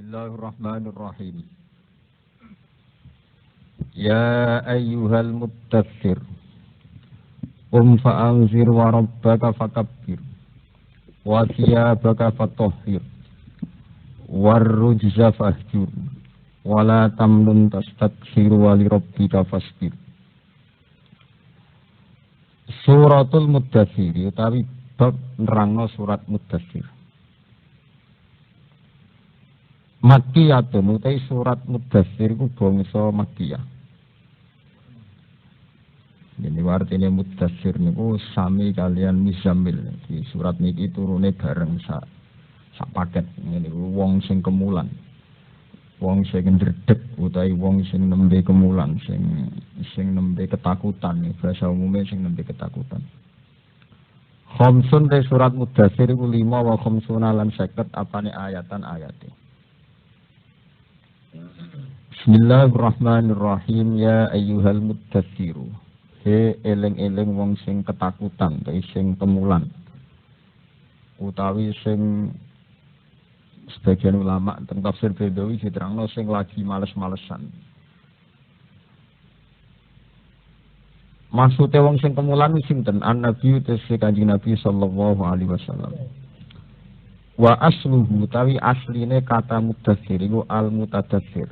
Bismillahirrahmanirrahim. Ya ayyuhal mudaththir fa'anzir wa rabbaka fakabbir wa thiyabaka fatahhir warrujza fahjur wa la tamnun tastakthir wa li rabbika fasbir. Suratul Mudaththir utawi bab nerangno surat Mudaththir. Makkiyatun utai surat Mudaththir ku bangsa Makkiyah. Ini artinya Mudaththir niku sami kalian Muzammil. Di surat niki turune bareng sak paket. Niku wong sing kemulan. Wong sing ndredeg utawi wong sing nembe kemulan, sing nembe ketakutan, bahasa umumnya sing nembe ketakutan. Khamsun te surat Mudaththir iku 5 wa khamsuna lan 50 apane ayatan ayate. Bismillahirrahmanirrahim. Ya ayyuhal mudaththir. He eling-eling wong sing ketakutan, sing kemulan. Utawi sing sebagian ulama tentang tafsir Bedawi diterangno sing lagi males-malesan. Maksudnya wong sing kemulan sinten? An-Nabi tese Kanjeng Nabi sallallahu alaihi wasallam. Wa asluhu tawi asline kata mudaththir iku al-mutadaththir.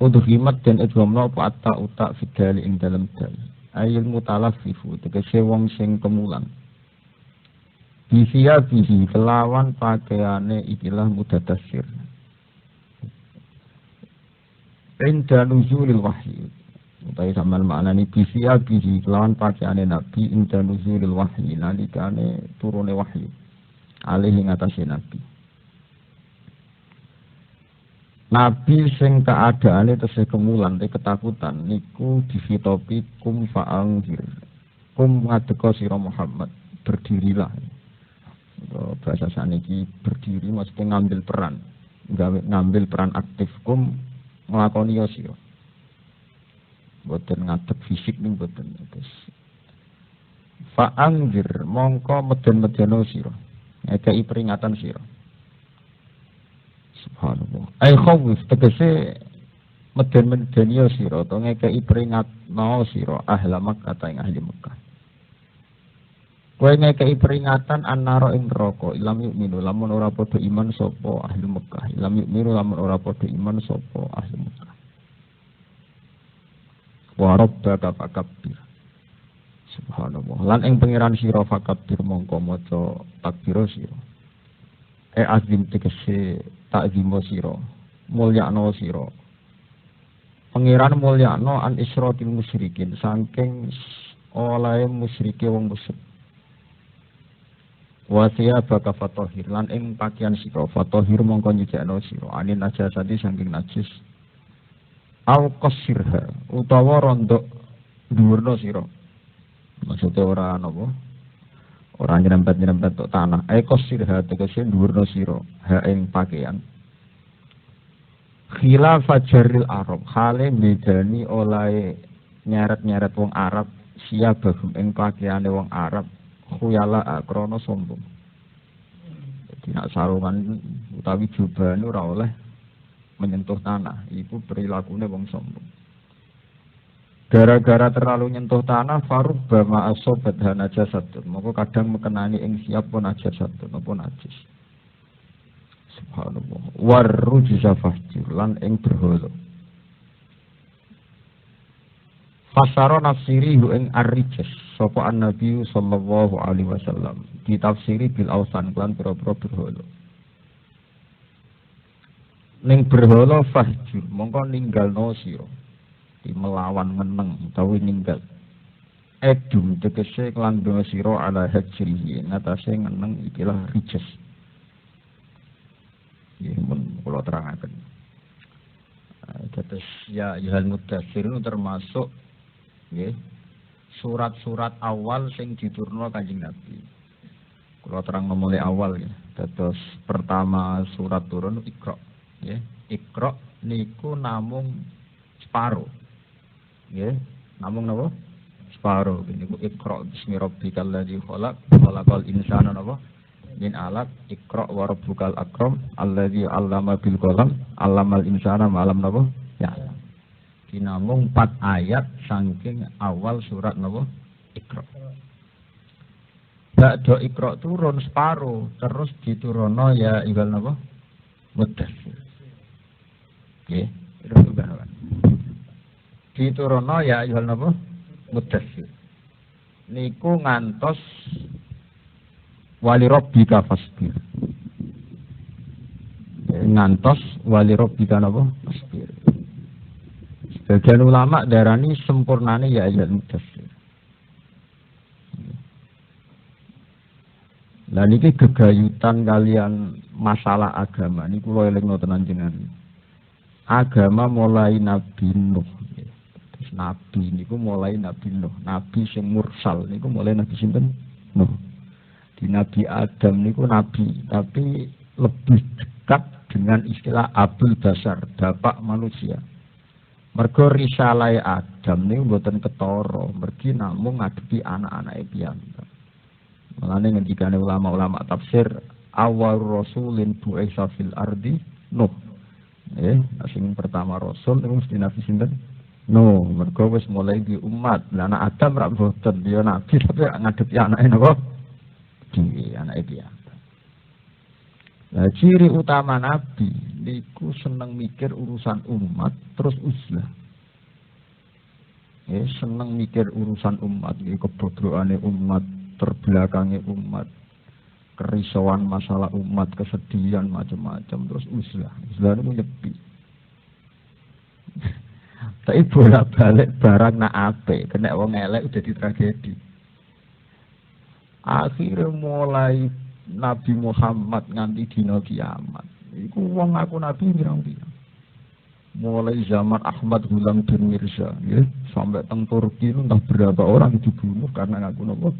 Udhimat dan idghamna apa atta uta fidal ing dalam dal. Ayil mutalaffifu tegese wong sing kemulan. Bisiya bihi kelawan pakaiane ikilah mutadaththir. Inda nuzulil wahyi. Utawi sampeyan maknani bisiya bihi kelawan pakaiane nabi inda nuzulil wahyi nalikane turune wahyu. Alih ing atase nabi. Nabi sing keadaane tesih kemulan te ketakutan niku difitopi kum fa'anzir. Kum ngadeka sira Muhammad, berdirilah. Bahasa saniki berdiri maksudnya ngambil peran. Ngambil peran aktif kum nglakoni ya sira. Mboten ngadeg fisik ning mboten. Fa'anzir mongko meden-medeno sira. Ngekeki peringatan sira. Subhanallah. Ai khawif tegese meden-medeni sira to ngekeki peringatno sira ahli Makkah ing ahli Makkah. Kowe ngekeki peringatan annara ing neraka ilam yu'minu lamun ora padha iman sapa ahli Makkah. Ilam yu'minu lamun ora padha iman sapa ahli Makkah. Wa rabbaka fakabbir. Subhanallah. Lan ing pangeran sira fakabbir mongko maca takbir sira. Azim tegese takzimo sira, mulyakno sira. Pangeran mulyakno an isyraqil musyrikin saking olahe musyrike wong musyrik. Wa thiyabaka fatahhir lan ing pakaian sira fatahhir mongko nyucikno sira anin najasati saking najis. Au qasirha utawa rondok dhuwurna sira. Maksudnya ora napa? Ora nyerempet-nyerempet tok tanah. Qasirha tegese dhuwurna sira ha ing pakaian. Khilaf fajaril Arab hale bedani olahe nyeret-nyeret wong Arab siabahum ing pakaiane wong Arab khuyala krana sombong. Dadi nek sarungan utawi jubahane ora oleh menyentuh tanah, iku perilakune wong sombong. Gara-gara terlalu nyentuh tanah farubba ma asobat najasatun, moko kadang mekenani ing siap pun najasatun apa najis. Subhanallah. Warrujza fahjur lan ing berhala. Fasara nafsirihu ing ar-rijs sapa an-nabi sallallahu alaihi wasallam ditafsiri bil ausan lan pira-pira berhala. Ning berhala fahjur mongko ninggalno sira. Melawan meneng utawi ninggal. Edum tegese nglandhana sira ala hajrihi ngatasé ngeneng ikilah rijs. Nggih mun kula terangaken. Terus ya ayyuhal mudaththir termasuk nggih surat-surat awal sing diturunno Kanjeng Nabi. Kula terang mulai awal ya. Terus pertama surat turun Iqra nggih. Iqra niku namung separo. Nggih, namung napa? Separo niku Iqra bismi rabbikal ladzi khalaq, khalaqal insana napa? min alaq iqra wa rabbukal akram alladzi 'allama bil qalam 'allamal insana ma lam napa ya. Dinamung 4 ayat saking awal surat napa Iqra. Ba'da Iqra turun separo terus diturono ya ibal napa Mudaththir. Nggih, terus kan. Diturono ya ibal napa Mudaththir. Niku ngantos wali rabbika fasbir. Ngantos wali rabbika napa fasbir. Sebagian ulama darani sempurnane ya ayat Mudaththir. Lah niki gegayutan kalian masalah agama niku kula elingno tenan jenengan. Agama mulai Nabi Nuh. Terus nabi niku mulai Nabi Nuh, nabi sing mursal niku mulai Nabi sinten? Nuh. Di Nabi Adam niku nabi, tapi lebih dekat dengan istilah Abul Basar, bapak manusia. Mergo risalai Adam niku mboten ketara, mergi namung ngadepi anak-anake piyambak. Mulane ngendikane ulama-ulama tafsir awal rasulin bu'isa fil ardi Nuh. Sing pertama rasul niku mesti nabi sinten? Nuh. Mergo wis mulai di umat. Lah anak Adam ra mboten dia nabi tapi ngadepi anake napa? Di anake piyambak. Lah ciri utama nabi niku seneng mikir urusan umat terus uzlah. Seneng mikir urusan umat, kebobrokane umat, terbelakangnya umat, kerisauan masalah umat, kesedihan macam-macam terus uzlah. Uzlah niku nyepi. Tapi bolak-balik barang nak ape, kena wong elek udah di tragedi. Akhirnya mulai Nabi Muhammad nganti dina kiamat. Iku wong ngaku nabi pirang-pirang. Mulai zaman Ahmad Ghulam bin Mirza, ya, sampai teng Turki entah berapa orang dibunuh karena ngaku nabi.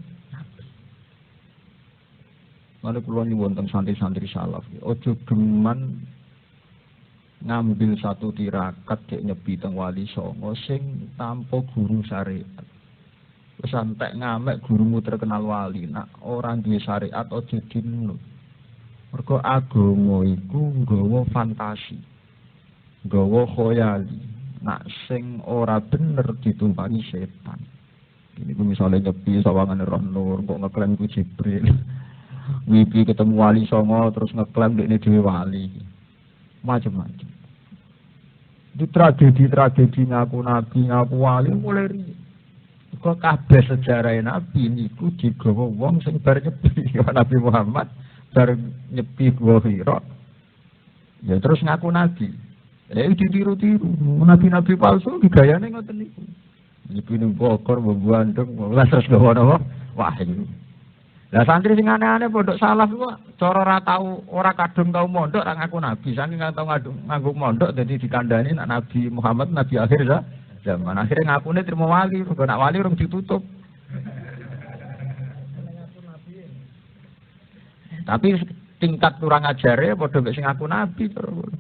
Lalu kula nyuwun teng santri-santri salaf, ojo geman ngambil satu tirakat kayak nyepi teng Wali Songo sing tanpa guru syariat. Wis antek ngamek gurumu terkenal wali, nak orang duwe syariat aja dinut. Mergo agama iku nggawa fantasi, nggawa khoyali. Nak sing ora bener ditumpangi setan. Ini ku misalnya nyepi sawangane Roh Nur kok ngeklaim ku Jibril. Mimpi ketemu Wali Songo terus ngeklaim dekne dhewe wali. Macam-macam. Di tragedi-tragedi ngaku nabi, ngaku wali mulai riyen. Kok kabeh sejarah Nabi niku digawa wong sing bar nyepi Nabi Muhammad bar nyepi Gua Hira. Ya terus ngaku nabi. Ditiru-tiru. Nabi-nabi palsu gayane ngoten niku. Nyepi ning Bogor, Bandung, lah terus gawa napa? Wahyu. Lah santri sing aneh-aneh pondok salaf kok cara ora tau ora kadung tau mondok ra ngaku nabi. Saking nggak tau nganggo mondok dadi dikandani nak Nabi Muhammad nabi akhir zaman. Akhirnya ngakune terima wali, kok nak wali urung ditutup. Tapi tingkat kurang ajare padha mek sing ngaku nabi terus.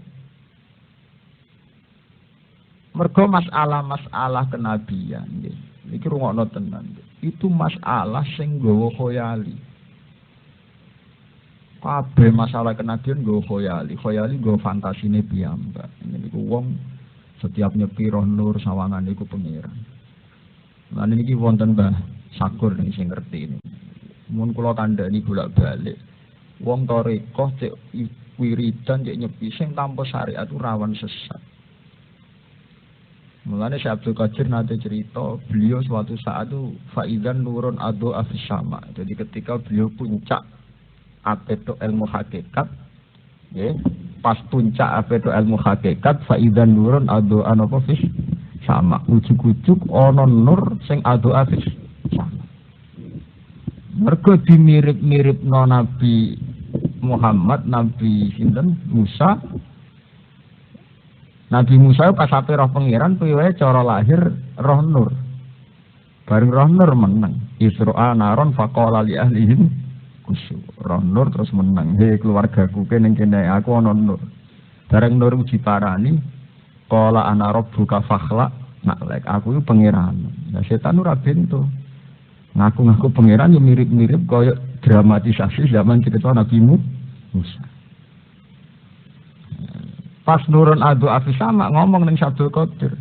Mergo masalah kenabian nggih. Iki rungokno tenan. Itu masalah sing nggawa khoyali. Kabeh masalah kenabian nggawa khoyali. Khoyali nggawa fantasine piyambak. Niku wong setiap nyepi Roh Nur sawangan niku pangeran. Lan niki wonten Mbah Sakur sing ngerti ini. Mun kula kandhani bolak-balik. Wong tarekah cek wiridan cek nyepi sing tanpa syariat rawan sesat. Mulane Syekh Abdul Qadir nanti cerita, beliau suatu saat itu faizan nurun adu afis sama. Jadi ketika beliau puncak apeto ilmu hakikat, ya, pas puncak apeto ilmu hakikat, faizan nurun adu anopofis sama. Ujuk-ujuk ono nur sing adu afis sama. Mergo dimirip-mirip no Nabi Muhammad, Nabi sinten Musa. Nabi Musa pas ape roh pangeran piye cara lahir Roh Nur. Bareng Roh Nur menang. Isra naron faqala li ahlihim kusu. Roh Nur terus menang. Hei keluargaku kene kene aku ana nur. Bareng nur uji parani qala ana rabbuka fakhla. Nak lek aku iki pangeran. Lah setan ora bento. Ngaku-ngaku pangeran yo mirip-mirip kaya dramatisasi zaman cerita Nabi Musa. Pas nurun adu afis sama ngomong ning Abdul Qadir.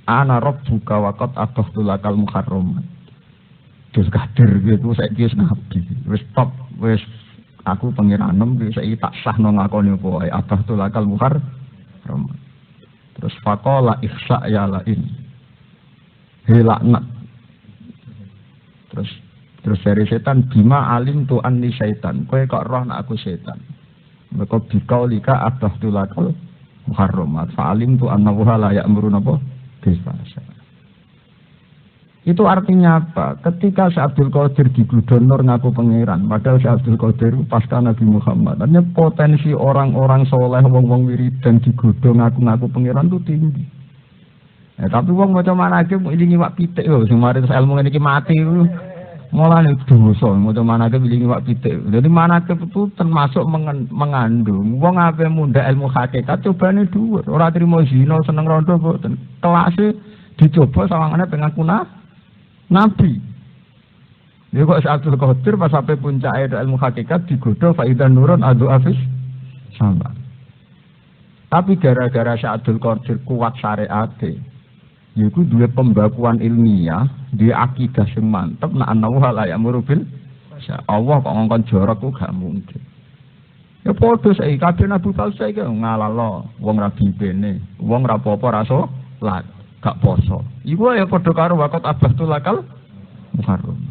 Ana rabbuka wa qad akhadtu lakal muharramat. Terus Qadir gitu saiki wis nabi. Wis top wis aku pengiranem saiki tak sahno ngakoni apa wae akhadtu lakal muharramat. Terus faqala ihsa ya lain. Hilaknat. Terus dari setan bima alim tu anni syaitan. Kowe kok roh nek aku setan. Maka bikaulika akhadtu lakal muharramat fa'alim tu annahu la ya'muru napa bisfahsya. Itu artinya apa? Ketika Syekh Abdul Qadir digudonor ngaku pangeran, padahal Syekh Abdul Qadir pasca Nabi Muhammad. Artinya potensi orang-orang soleh wong-wong wiridan digodong ngaku-ngaku pangeran itu tinggi. Tapi wong maca manake ilingi wak pitik lho sing mari ilmu ngene iki mati mulane dosa maca manake ilingi wak pitik. Jadi manake itu termasuk mengandung wong ape mundhak ilmu hakikat cobane dhuwur. Ora trimo zina seneng rondo mboten. Kelase dicoba sawangane pengaku nabi. Dia kok Abdul Qadir pas sampai puncake ilmu hakikat digodho faidan nurun adu afis sama. Tapi gara-gara Abdul Qadir kuat syariate yaiku duwe pembakuan ilmiah, duwe akidah sing mantep nek ana la ya'muru bil Allah kok ngongkon jorok ku gak mungkin. Ya padha saiki kabeh nabi palsu saiki ngalalo wong ra bibene, wong ra apa-apa ra salat, gak poso. Iku ya padha karo waqt abastul lakal muharram.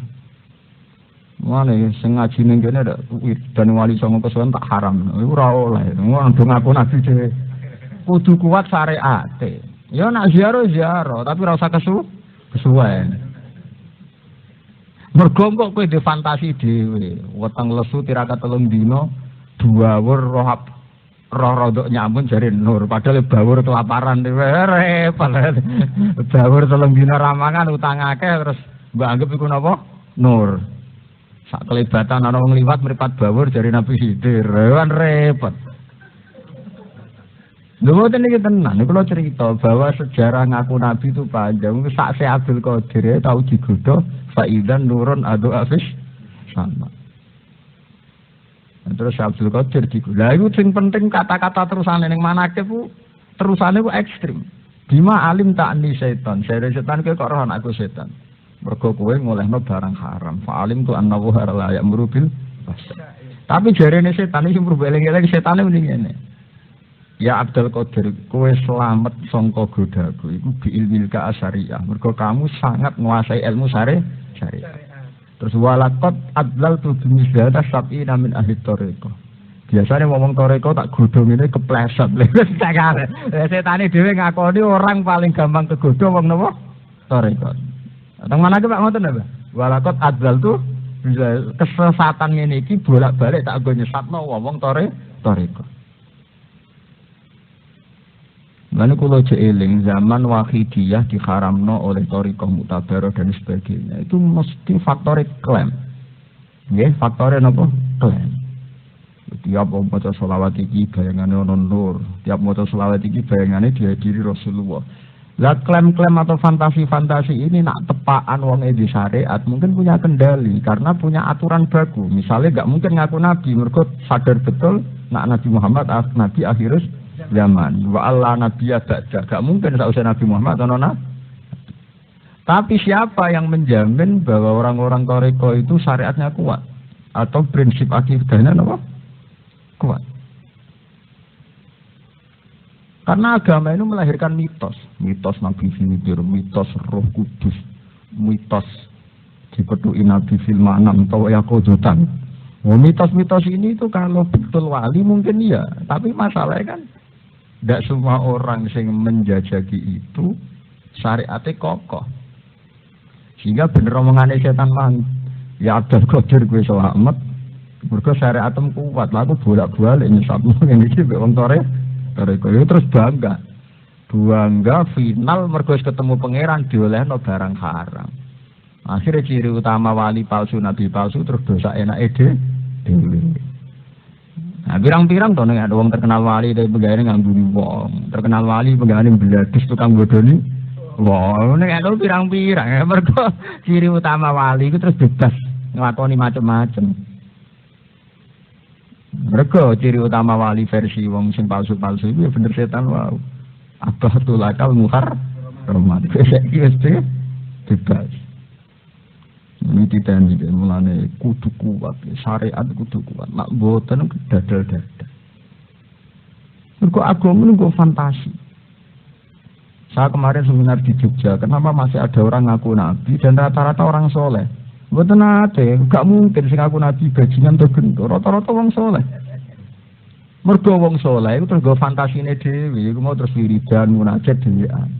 Mane sing ngaji ning kene ndak dan wali songo kesuwen tak haram. Iku ora oleh. Ngono ngaku nabi dhewe. Kudu kuat syariate. Ya nak ziarah, tapi ora usah kesuwen. Mergo kok kowe dhe fantasi dhewe, weteng lesu tirakat 3 dina, bawur roh rodok nyamun jare nur, padahal bawur kelaparan dhewe repot. Bawur 3 dina ramangan utang akeh terus mbok anggap iku napa? Nur. Sak kelibatan ana wong liwat mripat bawur jare Nabi Khidir, repot. Lho mboten iki tenan, kula cerita bahwa sejarah ngaku nabi itu panjang. Sak Abdul Qadir tahu digodho faidan nurun adu afis sama. Terus Abdul Qadir digodho. Lah iku sing penting kata-kata terusane ning manake ku terusane ku ekstrim. Bima alim ta'ni setan. Sere setan kowe kok roh anakku setan. Mergo kowe ngolehno barang haram. Fa alim tu annahu la ya'muru bil fahsya. Tapi jarene setan iki mruh eling-eling setane muni ngene. Ya Abdul Qadir, kowe selamat sangka godaku iku bi ilmil ka asyariah. Mergo kamu sangat menguasai ilmu syariah. Terus walaqad adlaltu bimisdata sab'ina min ahli thariqah. Biasane ngomong thariqah tak godho ngene kepleset. Setane dhewe ngakoni orang paling gampang kegodho wong napa? Thariqah. Teng manake Pak ngoten lho, Pak. Walaqad adlaltu kesesatan ngene iki bolak-balik tak go nyesatno wong thariqah. Lalu kalau jeeling zaman Wahidiyah diharamno oleh Thariqah Mu'tabarah dan sebagainya itu mesti faktor klaim, ya faktor apa? Klaim. Tiap maca selawat iki bayangane ono nur, tiap maca selawat iki bayangane dihadiri Rasulullah. Lah klaim-klaim atau fantasi-fantasi ini nak tepaan wong di syariat mungkin punya kendali karena punya aturan baku. Misalnya gak mungkin ngaku nabi, mergo sadar betul nak Nabi Muhammad nabi akhirus zaman wa Allah nabiyya ba'da gak mungkin sausé Nabi Muhammad ana. Tapi siapa yang menjamin bahwa orang-orang Thariqah itu syariatnya kuat atau prinsip akidahnya apa? Kuat. Karena agama itu melahirkan mitos Nabi Khidir, mitos Roh Kudus, mitos dipethuki Nabi fil manam atau yaqudutan. Mitos-mitos ini itu kalau betul wali mungkin iya, tapi masalahnya kan tidak semua orang yang menjajaki itu syariatnya kokoh. Sehingga bener omongannya setan mang. Ya Abdul Qadir gue selamat. Mereka syariatem kuat. Lalu bolak-balik nyesatmu yang ini wong Thariqah terus bangga. Bangga final mereka ketemu pangeran diolehno barang haram. Akhirnya ciri utama wali palsu, nabi palsu terus dosa enak dewe. Nah, pirang-pirang to nek wong terkenal wali tapi pegawai nganggo wong, terkenal wali pegawai bladis tukang bodoni. Wah, nek ana pirang-pirang mergo ciri utama wali iku terus bebas nglakoni macam-macam. Mereka ciri utama wali versi wong sing palsu-palsu itu ya bener setan wau. Abah tulakal muhar romantik. Saiki wis bebas. Ini tidak nih, mulane kudu kuat, syariat kudu kuat. Nak boten dadal-dadal. Mergo agama niku fantasi. Saya kemarin seminar di Jogja, kenapa masih ada orang ngaku nabi dan rata-rata orang soleh? Mboten ate, gak mungkin sing ngaku nabi bajingan to gendho, rata-rata wong soleh. Mergo wong soleh itu terus go fantasine dhewe, iku mau terus wiridan munajat dhewean.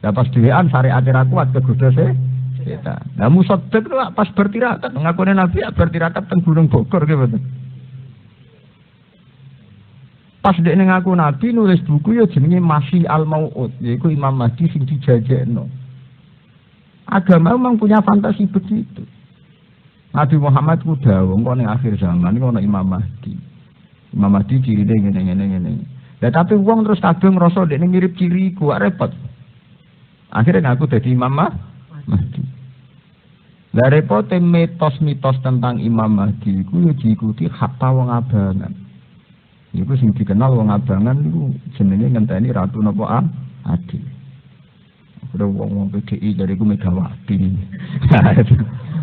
Lah pas dhewean syariat ra kuat kegoda setan. Lah musaddiq itu pas bertirakat ngakune nabi bertirakat teng Gunung Bogor ki mboten. Pas dek ngaku nabi nulis buku ya jenenge Masih Al-Mau'ud, yaiku Imam Mahdi sing dijajekno. Agama memang punya fantasi begitu. Nabi Muhammad ku dawuh kok ning akhir zaman iku ana Imam Mahdi. Imam Mahdi cirine ngene. Lah tapi wong terus kabeh ngrasa dekne mirip ciri ku repot. Akhirnya ngaku dadi Imam Mahdi. Lah repote mitos-mitos tentang Imam Mahdi iku ya diikuti hatta wong abangan. Iku sing dikenal wong abangan niku jenenge ngenteni Ratu napa Adi. Ada wong PDI dari ku Megawati.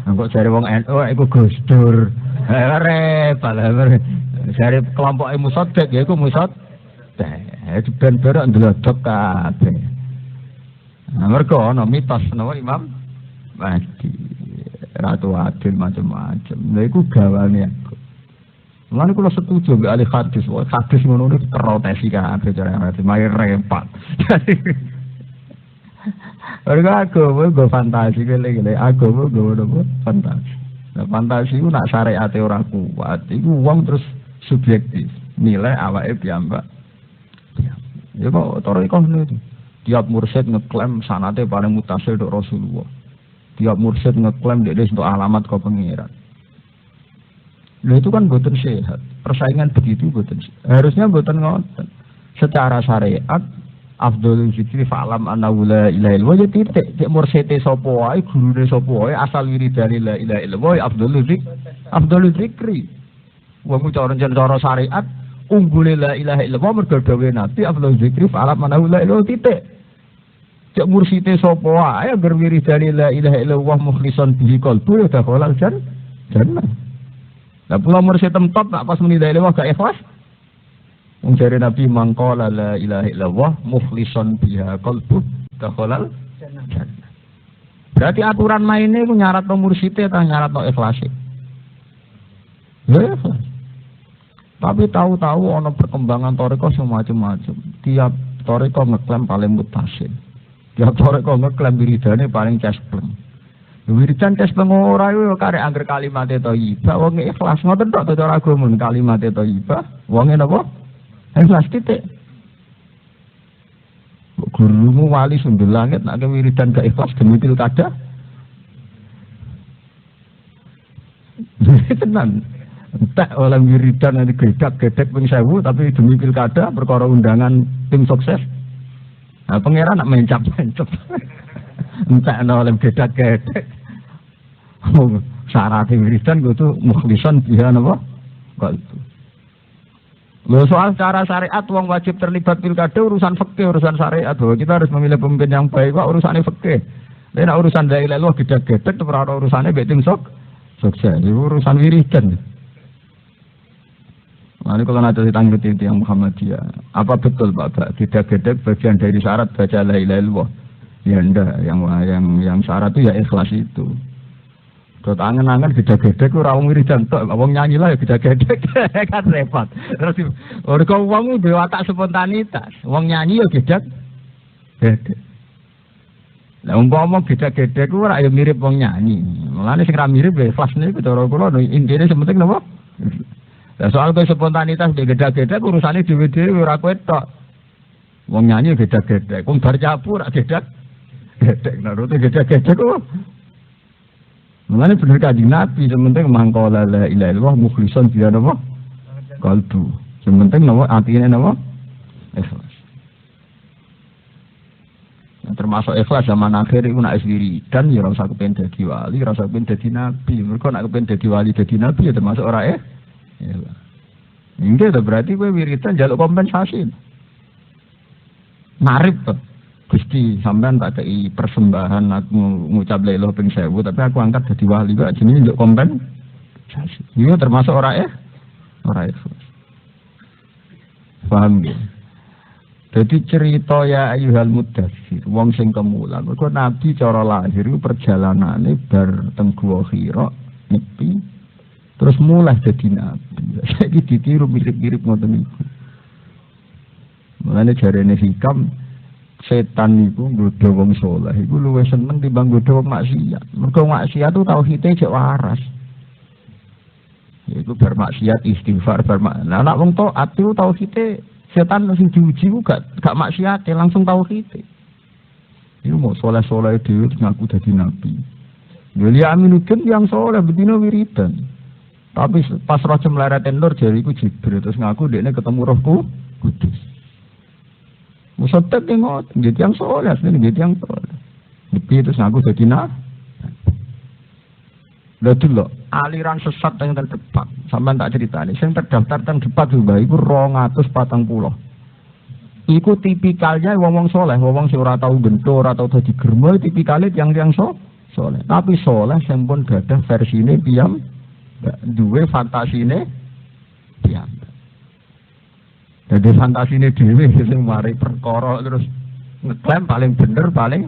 Engko jare wong NU iku Gus Dur. Repot lah. Jare kelompok Musaddiq ya iku Musaddiq. Ben berok ndlodok kabeh. Mergo ana mitos napa Imam Mahdi. Ratu Adil macam-macam. Lha iku gawane aku. Mulane kula setuju mbek ahli hadis. Hadis ngono niku terotesi kabeh cara hadis. Mari repot. Ora aku go fantasi gele-gele. Aku go fantasi. Nah, fantasi ku nak syariate ora kuat. Iku wong terus subjektif. Nilai awake piyambak. Ya kok toriko ngono itu. Tiap mursyid ngeklaim sanate paling mutasil untuk Rasulullah. Tiap mursyid ngeklaim dia untuk alamat kau pengiran. Nah itu kan boten sehat. Persaingan begitu boten. Harusnya boten ngoten. Secara syariat afdhalul zikri fa'lam annahu la ilaha illallah ya titik. Cek mursyide sapa wae, gurune sapa wae asal wiridane la ilaha illallah afdhalul zikri. Wong cara syariat unggule la ilaha illallah mergo dawuhe Nabi afdhalul zikri fa'lam annahu la ilaha titik. Cek mursyide sapa wae agar wiridane la ilaha illallah mukhlishan bihi qalbu ya dakhalal jannah. Lah pula mursyid tempat nak pas muni la ilaha gak ikhlas. Wong jare Nabi mangqala la ilaha illallah mukhlishan biha qalbu dakhalal jannah. Berarti aturan maine ku nyaratno mursyide ta nyaratno ikhlase. Ya ikhlas. Tapi tahu-tahu ana perkembangan thariqah semacam-macam. Tiap thariqah ngeklaim paling mutasil. Tiap thariqah ngeklaim wiridane paling cespleng. Wiridan cespleng ora yo karek angger kalimate thayyibah wong ikhlas ngoten tok cara agama kalimate thayyibah wonge napa? Ikhlas titik. Gurumu wali sundul langit nak wiridan gak ikhlas demi pilkada. Tenan. Entek oleh wiridan nanti gedek ping 1000 tapi demi pilkada perkara undangan tim sukses. Nah, pangeran nak mencap-mencap. Entek oleh gedek. Syarat wiridan kudu mukhlishan biha napa? Kok itu. Lho soal cara syariat wong wajib terlibat pilkada urusan fikih, urusan syariat. Bahwa kita harus memilih pemimpin yang baik kok urusane fikih. Nek urusan la ilaha illallah gedek-gedek ora urusane mbek tim sukses. Itu urusan wiridan. Nah, ini kalau ada ditanggapi yang Muhammadiyah, apa betul Pak? Gedek-gedek bagian dari syarat baca la ilaha illallah. Ya enggak, yang syarat itu ya ikhlas itu. Dot angen-angen gedek-gedek ora wong wiridan tok, wong nyanyi lah ya gedek-gedek kan repot. Terus ora wong duwe watak spontanitas, wong nyanyi ya gedek. Lah umpama gedek-gedek ora ya mirip wong nyanyi. Mulane sing ra mirip ya ikhlas niku cara kula intine sementing napa? Lah soal kowe spontanitas gedek-gedek urusane dhewe-dhewe ora kowe tok. Wong nyanyi gedek-gedek, wong bar nyapu ora gedek narute gedek-gedek kok. Mulane bener Kanjeng Nabi sementing mangkola la ilaha illallah mukhlishan biha napa? Qalbu. Sementing napa atine napa? Ikhlas. Nah, termasuk ikhlas zaman akhir iku nek wiridan ya ora usah kepen dadi wali, ora usah kepen dadi nabi. Mergo nek kepen dadi wali dadi nabi ya termasuk ora ikhlas. Enggak to berarti kowe wiridan njaluk kompensasi. Narip to. Gusti sampean tak kei persembahan aku ngucap la ilaha ping 1000 tapi aku angkat dadi wali kok jenenge njaluk kompensasi. Iku termasuk ora ikhlas. Paham ya? Jadi cerita ya ayyuhal mudaththir, wong sing kemulan. Mergo Nabi cara lahir iku perjalanane bar teng Gua Hira nyepi terus mulai jadi nabi. Saiki ditiru mirip-mirip ngoten niku. Mulane jarene hikam setan niku nggodha wong saleh iku luwih seneng timbang nggodha wong maksiat. Mergo maksiat itu tauhide cek waras. Iku bermaksiat istighfar bermakna. Nek wong taat itu tauhide setan sing diuji ku gak maksiat langsung tauhide. Iku mau saleh-saleh dhewe ngaku dadi nabi. Ya aminuddin yang saleh bedino wiridan. Tapi pas roh cemleraten nur jari iku Jibril terus ngaku dekne ketemu Rohku Kudus. Musotek ngot, jadi yang soleh, jadi yang soleh. Tapi terus ngaku dadi nabi. Lha dulu aliran sesat yang terdepak, sampean tak ceritani, sing terdaftar teng depak juga iku 240. Iku tipikalnya wong-wong soleh, wong sing ora tau gento, ora tau dadi germo, tipikalnya yang soleh. Tapi soleh sing pun gadah versine piyam duwe fantasine piyambak. Jadi fantasine dhewe sing mari perkara terus ngeklaim paling bener paling.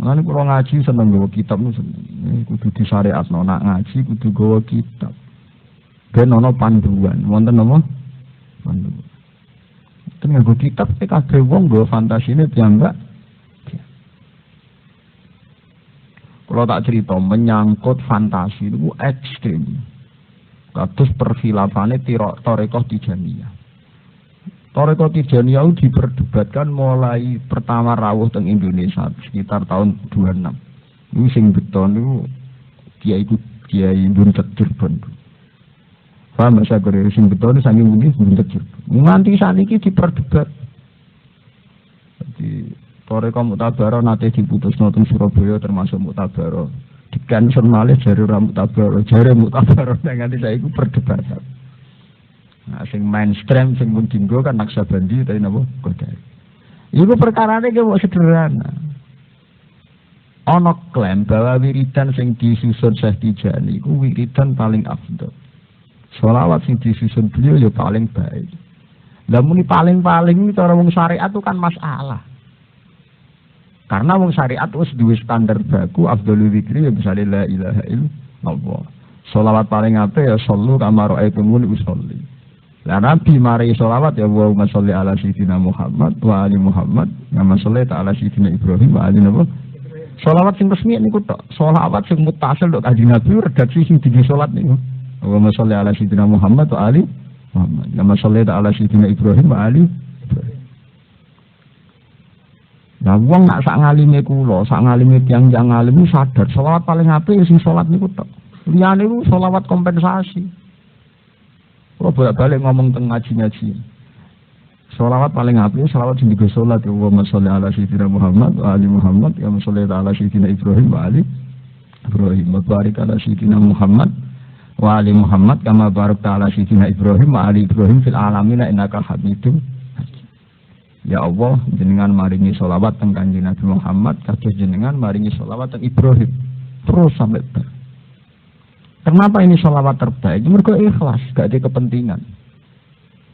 Mulane kula ngaji seneng nggawa kitab niku seneng. Kudu disyariatno nak ngaji kudu nggawa kitab. Ben ana panduan, wonten apa? Panduan. Ten nggo kitab kabeh wong nggawa fantasine piyambak. Kalau tak cerita menyangkut fantasi itu ekstrim. Kados perfilafane Thariqah Tijaniyah. Thariqah Tijaniyah itu diperdebatkan mulai pertama rawuh teng Indonesia sekitar tahun 26. Ini sing beton itu Kiai Buntet Cirebon. Paham masa kore sing beton saking pundi Buntet Cirebon. Nganti saniki diperdebat. Jadi Thariqah Mu'tabarah nate diputusno teng Surabaya termasuk Mu'tabarah. Di-cancel malih jare ora Mu'tabarah, jare Mu'tabarah nganti saiki perdebatan. Nah, sing mainstream sing mun dinggo kan Naksabandi tapi napa Qadari. Iku perkarane ki kok sederhana. Ana klaim bahwa wiridan sing disusun Syekh Tijani iku wiridan paling afdal. Sholawat sing disusun beliau ya paling baik. Lah muni paling-paling iki cara wong syariat itu kan masalah. Karena wong syariat wis duwe standar baku afdhalul dzikri ya misale la ilaha illallah. Sholawat paling apik ya sallu kama ra'aitumuni usolli. Lah Nabi mari sholawat ya Allahumma sholli ala sayyidina Muhammad wa ali Muhammad kama shallaita ala sayyidina Ibrahim wa ali Nabi. Sholawat sing resmi niku tok. Sholawat sing mutasil tok kanjeng Nabi redaksi sing dadi salat niku. Allahumma sholli ala sayyidina Muhammad wa ali Muhammad kama shallaita ala sayyidina Ibrahim wa ali Ibrahim. Nah, wong nak sak ngalime kula, sak ngalime tiyang-tiyang ngalim sadar selawat paling apik sing salat niku tok. Liyane niku selawat kompensasi. Kula bolak-balik ngomong teng ngaji-ngaji. Selawat paling apik selawat sing digo salat ya Allahumma sholli ala sayyidina Muhammad wa ali Muhammad ya sholli ala sayyidina Ibrahim wa ali Ibrahim wa barik ala sayyidina Muhammad wa ali Muhammad kama barakta ala sayyidina Ibrahim wa ali Ibrahim fil alamin innaka Hamidum. Ya Allah, jenengan maringi sholawat teng Kanjeng Nabi Muhammad, kados jenengan maringi sholawat teng Ibrahim. Terus sampai ber. Kenapa ini sholawat terbaik? Mergo ikhlas, gak ada kepentingan.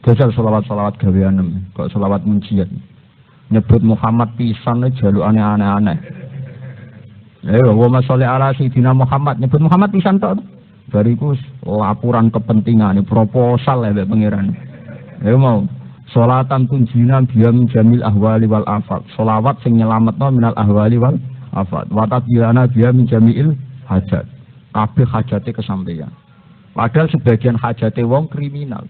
Jajal sholawat-sholawat gaweanem, kok sholawat mujiat. Nyebut Muhammad pisan jalukane aneh-aneh. Allahumma sholli ala sayyidina Muhammad, nyebut Muhammad pisan tok. Bariku laporan kepentingan, proposal ya pangeran. Mau sholatan tunjina biam jamil ahwali wal afat. Sholawat sing nyelametno minal ahwali wal afat. Watabilana biam jamil hajat. Kabeh hajate kesampaian. Padahal sebagian hajate wong kriminal.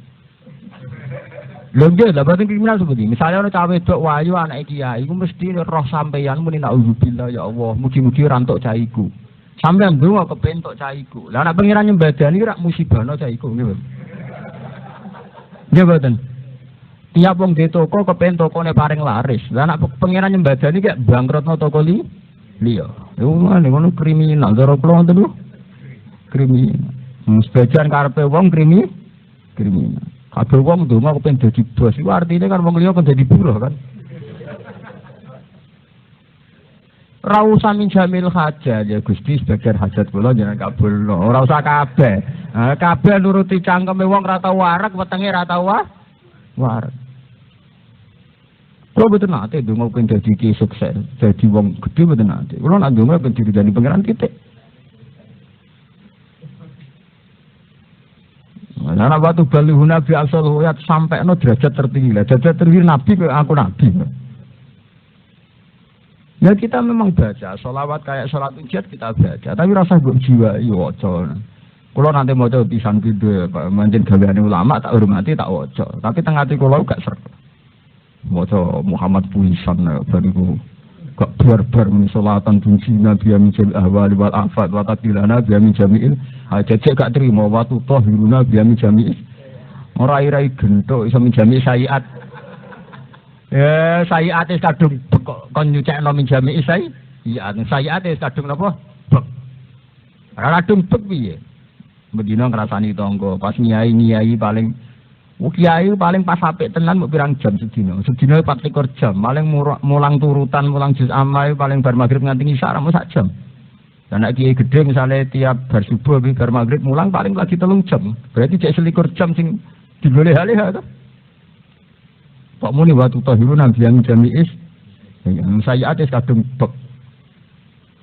Lho nggih, lha boten kriminal seperti. Misalnya ana cawe wedok wayu anake kiai, iku mesti roh sampeyan muni nauzubillah ya Allah, mugi-mugi ora entuk caiku. Sampeyan ndonga kepentuk caiku. Lah nek pengiran nyembadani rak musibahno caiku nggih. Nggih boten. Tiap wong di toko kepen tokone paring laris. Lah nek pengiran nyembadani kek bangkrutno toko liya. Yo ngono kriminal cara kula ngoten lho. Kriminal. Sebagian karepe wong kriminal. kriminal. Kabeh wong ndonga kepen dadi bos, iku artine kan wong liya kan dadi buruh kan. Ora usah min jamil hajat ya Gusti sebagian hajat kula jangan kabulno. Ora usah kabeh. Kabeh nuruti cangkeme wong ora tau wareg, wetenge ora tau wareg. Kula mboten nate ndonga kepen dadi ki sukses, dadi wong gedhe mboten nate. Kula nak ndonga kepen diridani pangeran titik. Nah, waktu balihu Nabi Al-Salih sampai no derajat tertinggi lah. Derajat tertinggi Nabi, aku Nabi. Ya kita memang baca, sholawat kayak sholat ujat kita baca. Tapi rasa gue jiwa, iya wajah. Kalau nanti mau coba pisan video, manjen gaweane ulama tak hormati tak wajah. Tapi tengah hati kalau gak ser. Mau coba Muhammad Puisan, baru gak barbar mensolatan fungsi Nabi Amin Jamil Ahwali wal Afad Watatilana Nabi Amin Jamil Hajat gak terima Watu Tohiruna Nabi Amin Jamil Ngorai-rai gentuk Isa Min Jamil Sayiat Sayiat is kadung kon nyucek no Min Jamil Sayiat is kadung apa? Bek kadung bek piye Bedino ngerasani tonggo pas nyai paling Kiai paling pas apik tenan mbok pirang jam sedina. Sedina 24 jam, paling mulang turutan, mulang juz amma paling bar magrib nganti isya ramu sak jam. Dan nek kiai gedhe misale tiap bar subuh bar magrib mulang paling lagi 3 jam. Berarti cek 21 jam sing digoleh-alih to. Pak muni watu tahirun nabiyan jami'is. Saya ates kadung bek.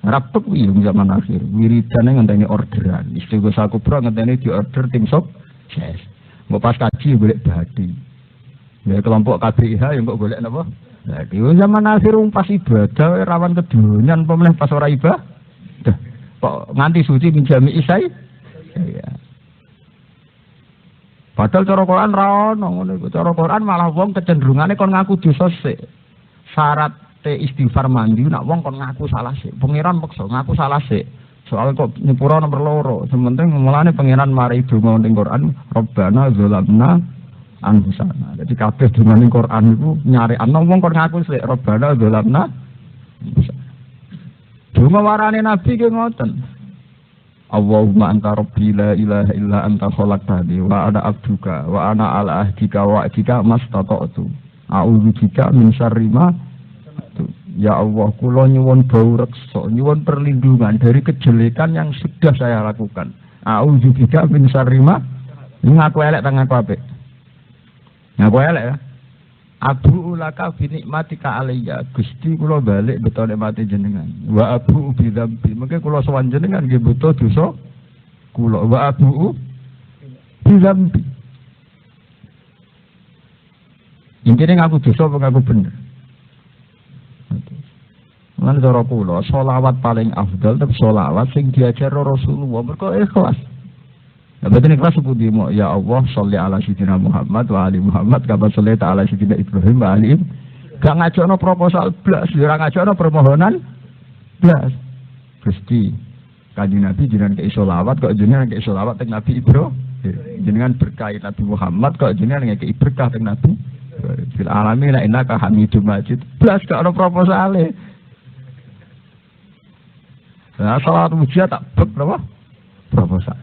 Rapek iki zaman akhir. Wiridane ngenteni orderan. Istighosah kubra ngenteni diorder tim sukses. Mau pas kaji golek badi. Ya kelompok KBIH yang kok golek napa? Badi. Zaman akhir pas ibadah rawan kedonyan pemeneh pas ora ibadah. Kok nganti suci minjami isai? Ya. Padahal cara Quran ra ono ngono iku. Cara Quran malah wong kecenderungane kon ngaku dosa sik. Syarat istighfar mandi nak wong kon ngaku salah sik. Pangeran peksa ngaku salah sik. Soal kok nyepura nomor 2, sementing mulane pangeran mari donga ning Quran, Rabbana zalamna anfusana. Jadi kabeh donga ning Quran iku nyarikno wong kon ngaku sik Rabbana zalamna. Donga warane Nabi ki ngoten. Allahumma anta rabbi la ilaha illa anta khalaqtani wa ana abduka wa ana ala ahdika wa ahdika mastata'tu. A'udzu bika min syarri ma ya Allah, kula nyuwun bau reksa, nyuwun perlindungan dari kejelekan yang sudah saya lakukan. A'udzubika min syarri ma. Ngaku elek ta ngaku apik? Ngaku elek ya. Abu ulaka bi nikmatika alayya. Gusti kula balik beto nikmati jenengan. Wa abu bi dzambi. Mengke kula sowan jenengan nggih beto dosa kula. Wa abu bi dzambi. Intine ngaku dosa apa ngaku bener? Lan cara kula selawat paling afdal tetep selawat sing diajar Rasulullah mergo ikhlas. Ya betul ikhlas pundi mo ya Allah sholli ala sayyidina Muhammad wa ali Muhammad kama shallaita ala sayyidina Ibrahim wa ali. Gak ngajono proposal blas, ora ngajono permohonan blas. Gusti Kanjeng Nabi jenengan kei selawat kok jenengan kei selawat teng Nabi Ibrahim. Jenengan berkait Nabi Muhammad kok jenengan kei berkah teng Nabi. Fil alamin innaka Hamidum Majid. Blas gak ono proposale. Nah, salat ujian tak bek apa? Proposal.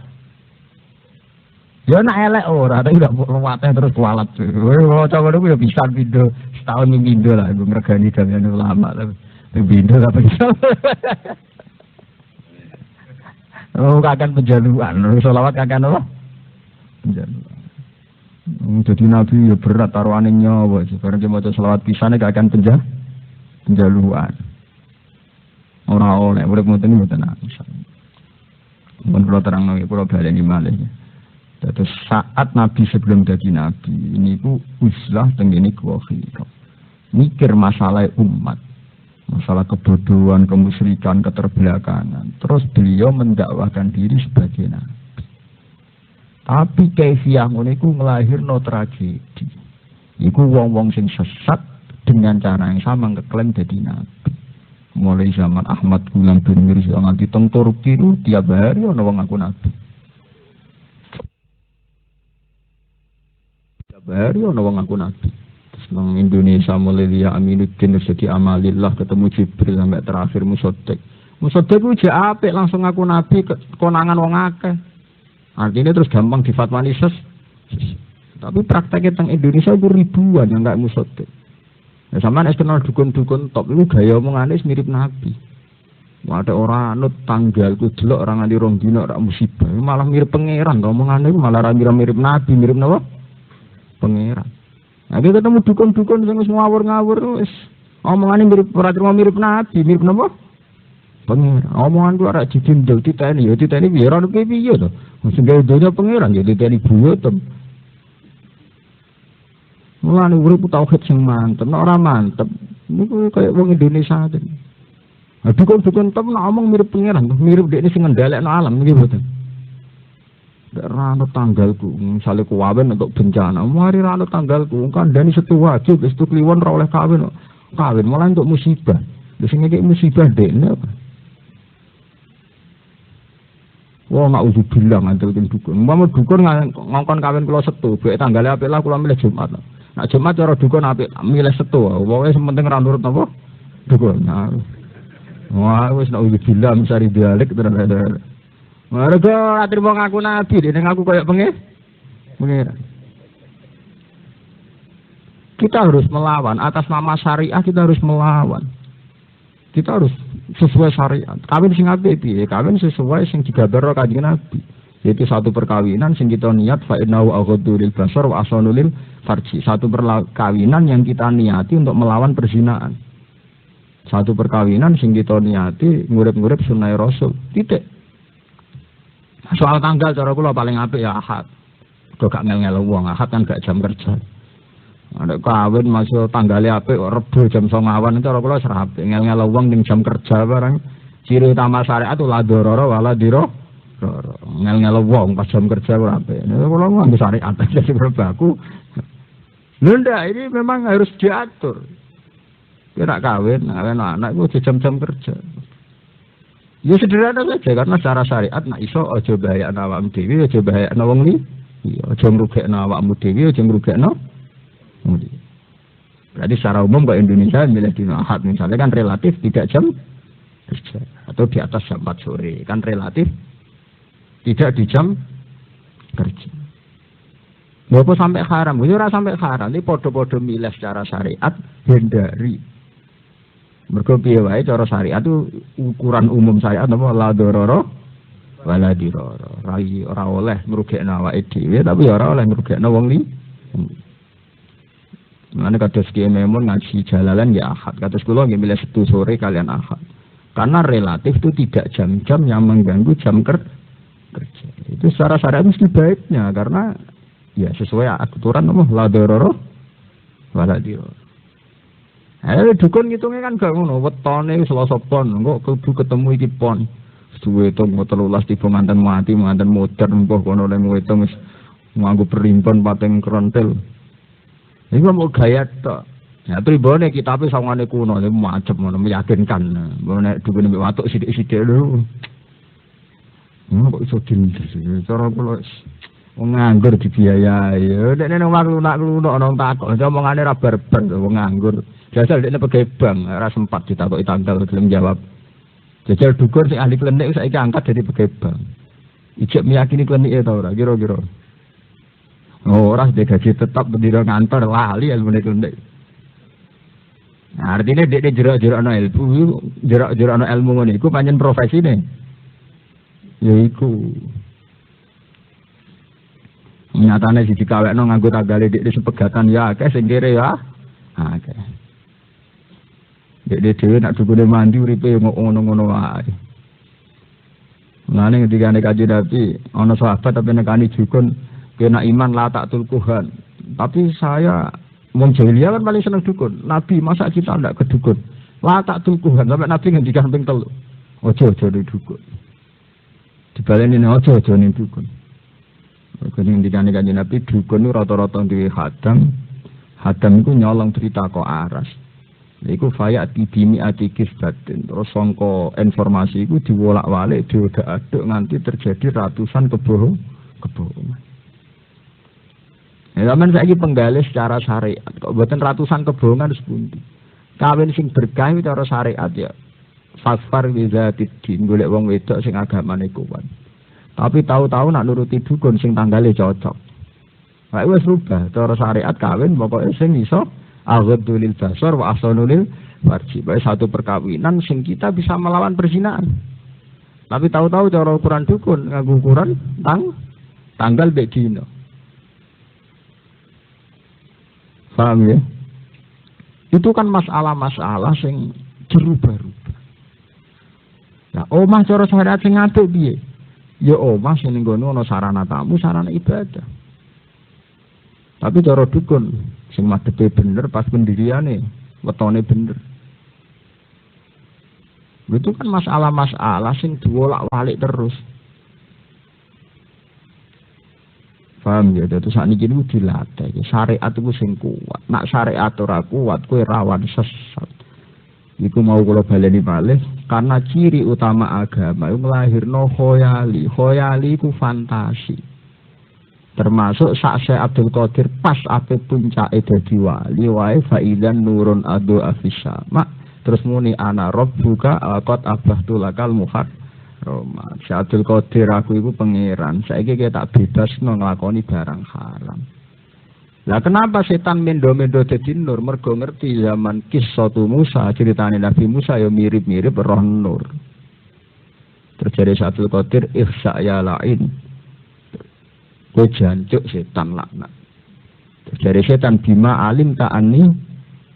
Ya nak elek ora, tapi ndak kuwate terus kualat. Wah, coba dulu ya bisa video setahun minggu lah, gue ngregani gawean ulama tapi video apa bisa. Oh, kakan penjaluan, selawat kakan apa? Penjaluan. Jadi Nabi ya berat taruhane nyawa, sekarang dia maca selawat pisane kakan penjaluan. Ora oleh urip ngoten mboten nangis. Mun kula terangno kula baleni malih. Terus saat Nabi sebelum jadi Nabi ini ku uslah tengene kuwakhirah. Mikir masalah umat, masalah kebodohan, kemusyrikan, keterbelakangan. Terus beliau mendakwahkan diri sebagai Nabi. Tapi kaifiah ngene iku nglahirno tragedi. Iku wong-wong sing sesat dengan cara yang sama ngeklaim jadi Nabi. Mulai zaman Ahmad Gulam bin Mirza nganti teng Turki itu tiap hari ana wong ngaku nabi. Tiap hari ana wong ngaku nabi. Terus nang Indonesia mulai dia Aminuddin jadi amalillah ketemu Jibril sampai terakhir Musaddiq. Musaddiq ku jek apik langsung ngaku nabi konangan wong akeh. Artinya terus gampang difatwani Tapi prakteknya teng Indonesia itu ribuan yang nggak musotik. Ya sama kenal dukun-dukun top itu gaya omongannya mirip Nabi. Ada orang anut tanggal ku delok orang nganti rong dina ora musibah. Malah mirip pangeran omongannya malah mirip Nabi, mirip napa? Pangeran. Nah, kita ketemu dukun-dukun sing wis ngawur-ngawur wis omongane mirip ora mirip Nabi, mirip napa? Pangeran. Omongan ku ora didindel diteni, ya diteni piye ora piye to. Sing gawe donya pangeran ya diteni buyut. Mulane urip tauhid sing mantep, nek ora mantep niku kaya wong Indonesia aja. Nah, dukun-dukun tem ngomong mirip pangeran, mirip dekne sing ngendhalekno alam nggih mboten. Nek ora ana tanggalku, misale kuwawen untuk bencana, mari ora ana tanggalku, kandhani setu wajib wis kliwon ora oleh kawin. Kawin malah untuk musibah. Lha sing iki musibah dekne apa? Wah, naudzubillah ngantel dukun. Umpama dukun ngongkon kawin kula setu, bek tanggale apik lah kula milih Jumat. Nak Jumat cara dukun apik milih setu. Pokoke sementing ra nurut apa? Dukun. Wah, wis naudzubillah mencari dialek terus. Mereka atrimo ngaku nabi, dene ngaku koyo pengen. Kita harus melawan atas nama syariah, kita harus melawan. Kita harus sesuai syariat. Kawin sing apik piye? Kawin sesuai sing digambar Kanjeng Nabi. Yaitu satu perkawinan sing kita niat fa innahu aghaddu lil basar wa ahsanu lil farji. Satu perkawinan yang kita niati untuk melawan perzinahan. Satu perkawinan sing kita niati ngurip-ngurip sunah Rasul. Titik. Soal tanggal cara kula paling apik ya Ahad. Kok gak ngel-ngel wong, Ahad kan gak jam kerja. Ada kawin masih tanggalnya apik Rebo jam 09.00 cara kula serapik ngel-ngel wong ning jam kerja barang. Ciri utama syariat itu la dororo wala diro. Ngel-ngel wong pas jam kerja ora apik. Kula nganggo syariat aja sing berlaku. Lho ndak, ini memang harus diatur. Kira kawin anak itu jam-jam kerja. Ya sederhana saja karena secara syariat nak iso aja bahayakno awakmu dhewe, aja bahayakno wong liya. Iya, aja ngrugekno awakmu dhewe, aja ngrugekno. Berarti secara umum ke Indonesia milih dino Ahad misalnya kan relatif tidak jam kerja atau di atas jam 4 sore kan relatif tidak di jam kerja. Bapak sampai haram, ora sampai haram, ini podo-podo milih secara syariat hindari. Mergo piye wae cara syariat itu ukuran umum syariat apa la dororo wala diroro. Ora oleh ngrugekno awake dhewe tapi ora oleh ngrugekno wong liya. Mane kados Ki Memun ngaji Jalalan ya Ahad. Kados kula nggih milih Setu sore kalian Ahad. Karena relatif itu tidak jam-jam yang mengganggu jam kerja. Itu secara syariat mesti baiknya karena ya sesuai aturan apa la dororo wala diroro. Dukun ngitungnya kan gak ngono, wetone Selasa pon, kok kudu ketemu iki pon. Suwe to 13 tiba manten mati, manten modern mbah kono lek ngitung wis nganggo perimpon pateng krontel. Iku mau gaya tok. Ya pribone kitabe sawangane kuno, macem ngono meyakinkan. Nek dukun mbek watuk sithik-sithik lho. Kok iso dintes. Cara kula wong nganggur dibiayai. Nek nang maklunak-klunak ana takok, omongane ra barbar wong nganggur. Jajal dekne pegawai bank, ora sempat ditakoki tanggal gelem jawab. Jajal dukun sing ahli klinik saiki angkat dari pegawai bank. Ijek meyakini klinike ta ora kira-kira. Oh, ora gaji tetap bendira kantor lali ilmu klinik. Nah, artinya dekne jero-jero ana ilmu, jero-jero ana ilmu ngene iku pancen profesine. Ya iku. Nyatane siji kawekno nganggo tanggale dekne sepegatan ya akeh sing kere ya. Akeh. Dek dhewe nak dukune mandi uripe ngono-ngono wae. Nane ketika nek Kanjeng Nabi ana sahabat tapi nekani dukun kena iman la tak tulkuhan. Tapi saya wong jahiliyah kan paling seneng dukun. Nabi masa kita ndak ke dukun. La tak tulkuhan sampai Nabi ngendikan ping 3. Ojo-ojo di dukun. Dibaleni ojo-ojo ning dukun. Ngendikan Kanjeng Nabi dukun rata-rata duwe hadam. Hadam iku nyolong cerita kok aras. Iku fayat bimi atikis batin. Terus sangka informasi iku diwolak-walik diodak-aduk nganti terjadi ratusan kebohongan. Ya sampeyan saiki penggalih secara syariat kok mboten ratusan kebohongan sepundi. Kawin sing berkah cara syariat ya fasfar wizatidin golek wong wedok sing agamane kuat. Tapi tahu-tahu nak nuruti dukun sing tanggale cocok. Lah wis rubah cara syariat kawin pokoke sing iso aghadulil basar wa ahsanulil farji. Baik satu perkawinan sing kita bisa melawan perzinahan. Tapi tahu-tahu cara ukuran dukun nganggo ukuran tanggal mbek dina. Paham ya? Itu kan masalah-masalah sing berubah-ubah. Nah, omah cara syariat sing apik piye? Ya omah sing ning ngono ana sarana tamu, sarana ibadah. Tapi cara dukun sing madhepe bener pas pendiriane, wetone bener. Itu kan masalah-masalah sing diwolak-walik terus. Paham ya, terus saat ini dilatih. Syariat itu sing kuat. Nak syariat ora kuat, kowe rawan sesat. Iku mau kula baleni malih, karena ciri utama agama itu nglahirno khoyali. Khoyali iku fantasi. Termasuk sak Syekh Abdul Qadir pas ape puncake dadi wali wae faidan nurun adu afisama. Terus muni ana rabbuka qad abahtu lakal muhar. Roma, Syaikhul Qadir aku iku pangeran. Saiki kita tak bebasno nglakoni barang haram. Lah kenapa setan mendo-mendo dadi nur? Mergo ngerti zaman kisah Musa, ceritane Nabi Musa ya mirip-mirip roh nur. Terjadi Syaikhul Qadir ihsa ya lain. Kowe jancuk setan laknat. Terjadi setan bima alim ta'ani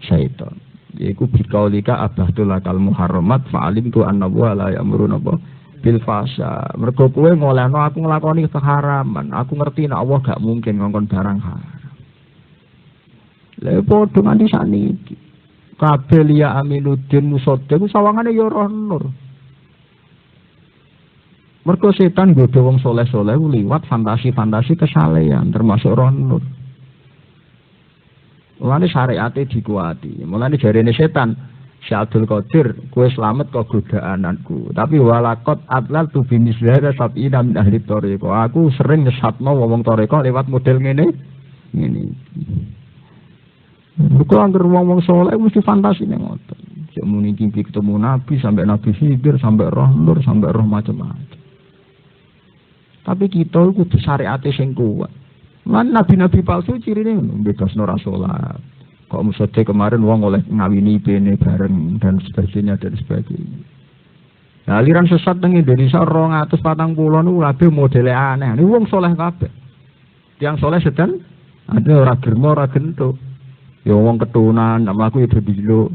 syaitan. Yaiku bikaulika abahtul lakal muharramat fa'alim tu anna wa la ya'murun apa bil fasa. Mergo kowe ngolehno aku nglakoni keharaman. Aku ngerti nek Allah gak mungkin ngongkon barang haram. Lha padha nganti sakniki. Kabeh liya Aminuddin Musaddiq sawangane ya roh nur. Mergo setan nggodha wong saleh-saleh liwat fantasi-fantasi kesalehan termasuk roh nur. Mulane syariate dikuati. Mulane jarene setan Syaikhul Qadir, kue selamat kok godaananku. Tapi walakot adlal tu binisbah sab'ina min ahli thariqah. Aku sering nyesatno wong thariqah lewat model ngene. Buku angger wong saleh mesti fantasi ning ngoten. Sik muni iki ketemu nabi sampai nabi Khidir sampai roh nur sampai roh macam-macam. Tapi kita kudu syariate sing kuat. Lan nabi-nabi palsu cirine bebasno ra salat. Kok Musaddiq kemarin wong oleh ngawini pene bareng dan sebagainya. Nah, aliran sesat teng Indonesia 240 niku kabeh modele aneh. Niku wong saleh kabeh. Tiang saleh sedan ada ora germo ora gentuk. Ya wong ketunan, namaku itu dilo.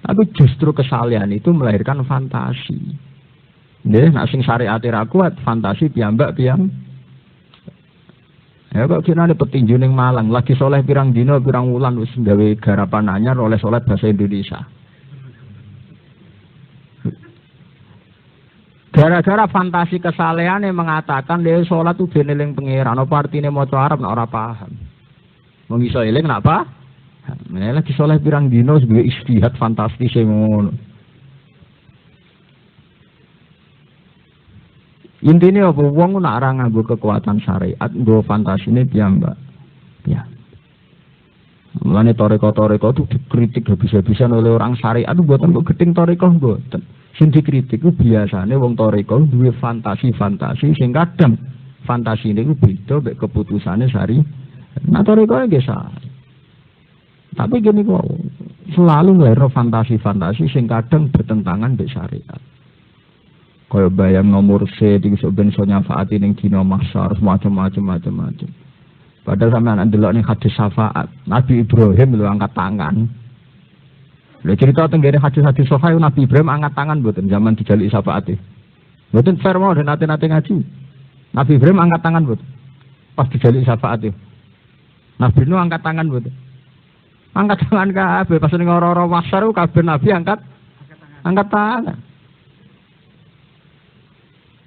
Tapi justru kesalehan itu melahirkan fantasi. Nggih, nek sing syariate ra kuat, fantasi piyambak. Ya kok kira ada petinju ning Malang, lagi soleh pirang dino pirang wulan wis gawe garapan anyar oleh salat bahasa Indonesia. Gara-gara fantasi kesalehan yang mengatakan dia salat tuh ben eling pangeran, apa artine maca Arab nek ora paham. Wong iso eling nek apa? Nek lagi soleh pirang dino gawe istihad fantastis ngono. Intinya apa wong nak ora nganggo kekuatan syariat, nggo fantasine piyambak. Ya. Mulane toreko-toreko itu dikritik habis-habisan oleh orang syariat itu mboten kok gedeng toreko mboten. Sing dikritik ku biasane wong toreko duwe fantasi-fantasi sing kadang fantasine ku beda mek keputusane syari. Nah toreko nggih sae. Tapi gini kok selalu ngelero fantasi-fantasi sing kadang bertentangan mek syariat. Kaya bayang nomor C iki sok ben iso nyafaati ning dina mahsyar macam-macam. Padahal sampeyan ndelok ning hadis syafaat, Nabi Ibrahim lho angkat tangan. Lha cerita teng ngene hadis-hadis sahih Nabi Ibrahim angkat tangan mboten zaman dijaluk syafaate. Mboten fair mau dan nate-nate ngaji. Nabi Ibrahim angkat tangan mboten. Pas dijaluk syafaate. Nabi Nuh angkat tangan mboten. Angkat tangan kabeh pas ning ora-ora mahsyar kabeh Nabi angkat tangan.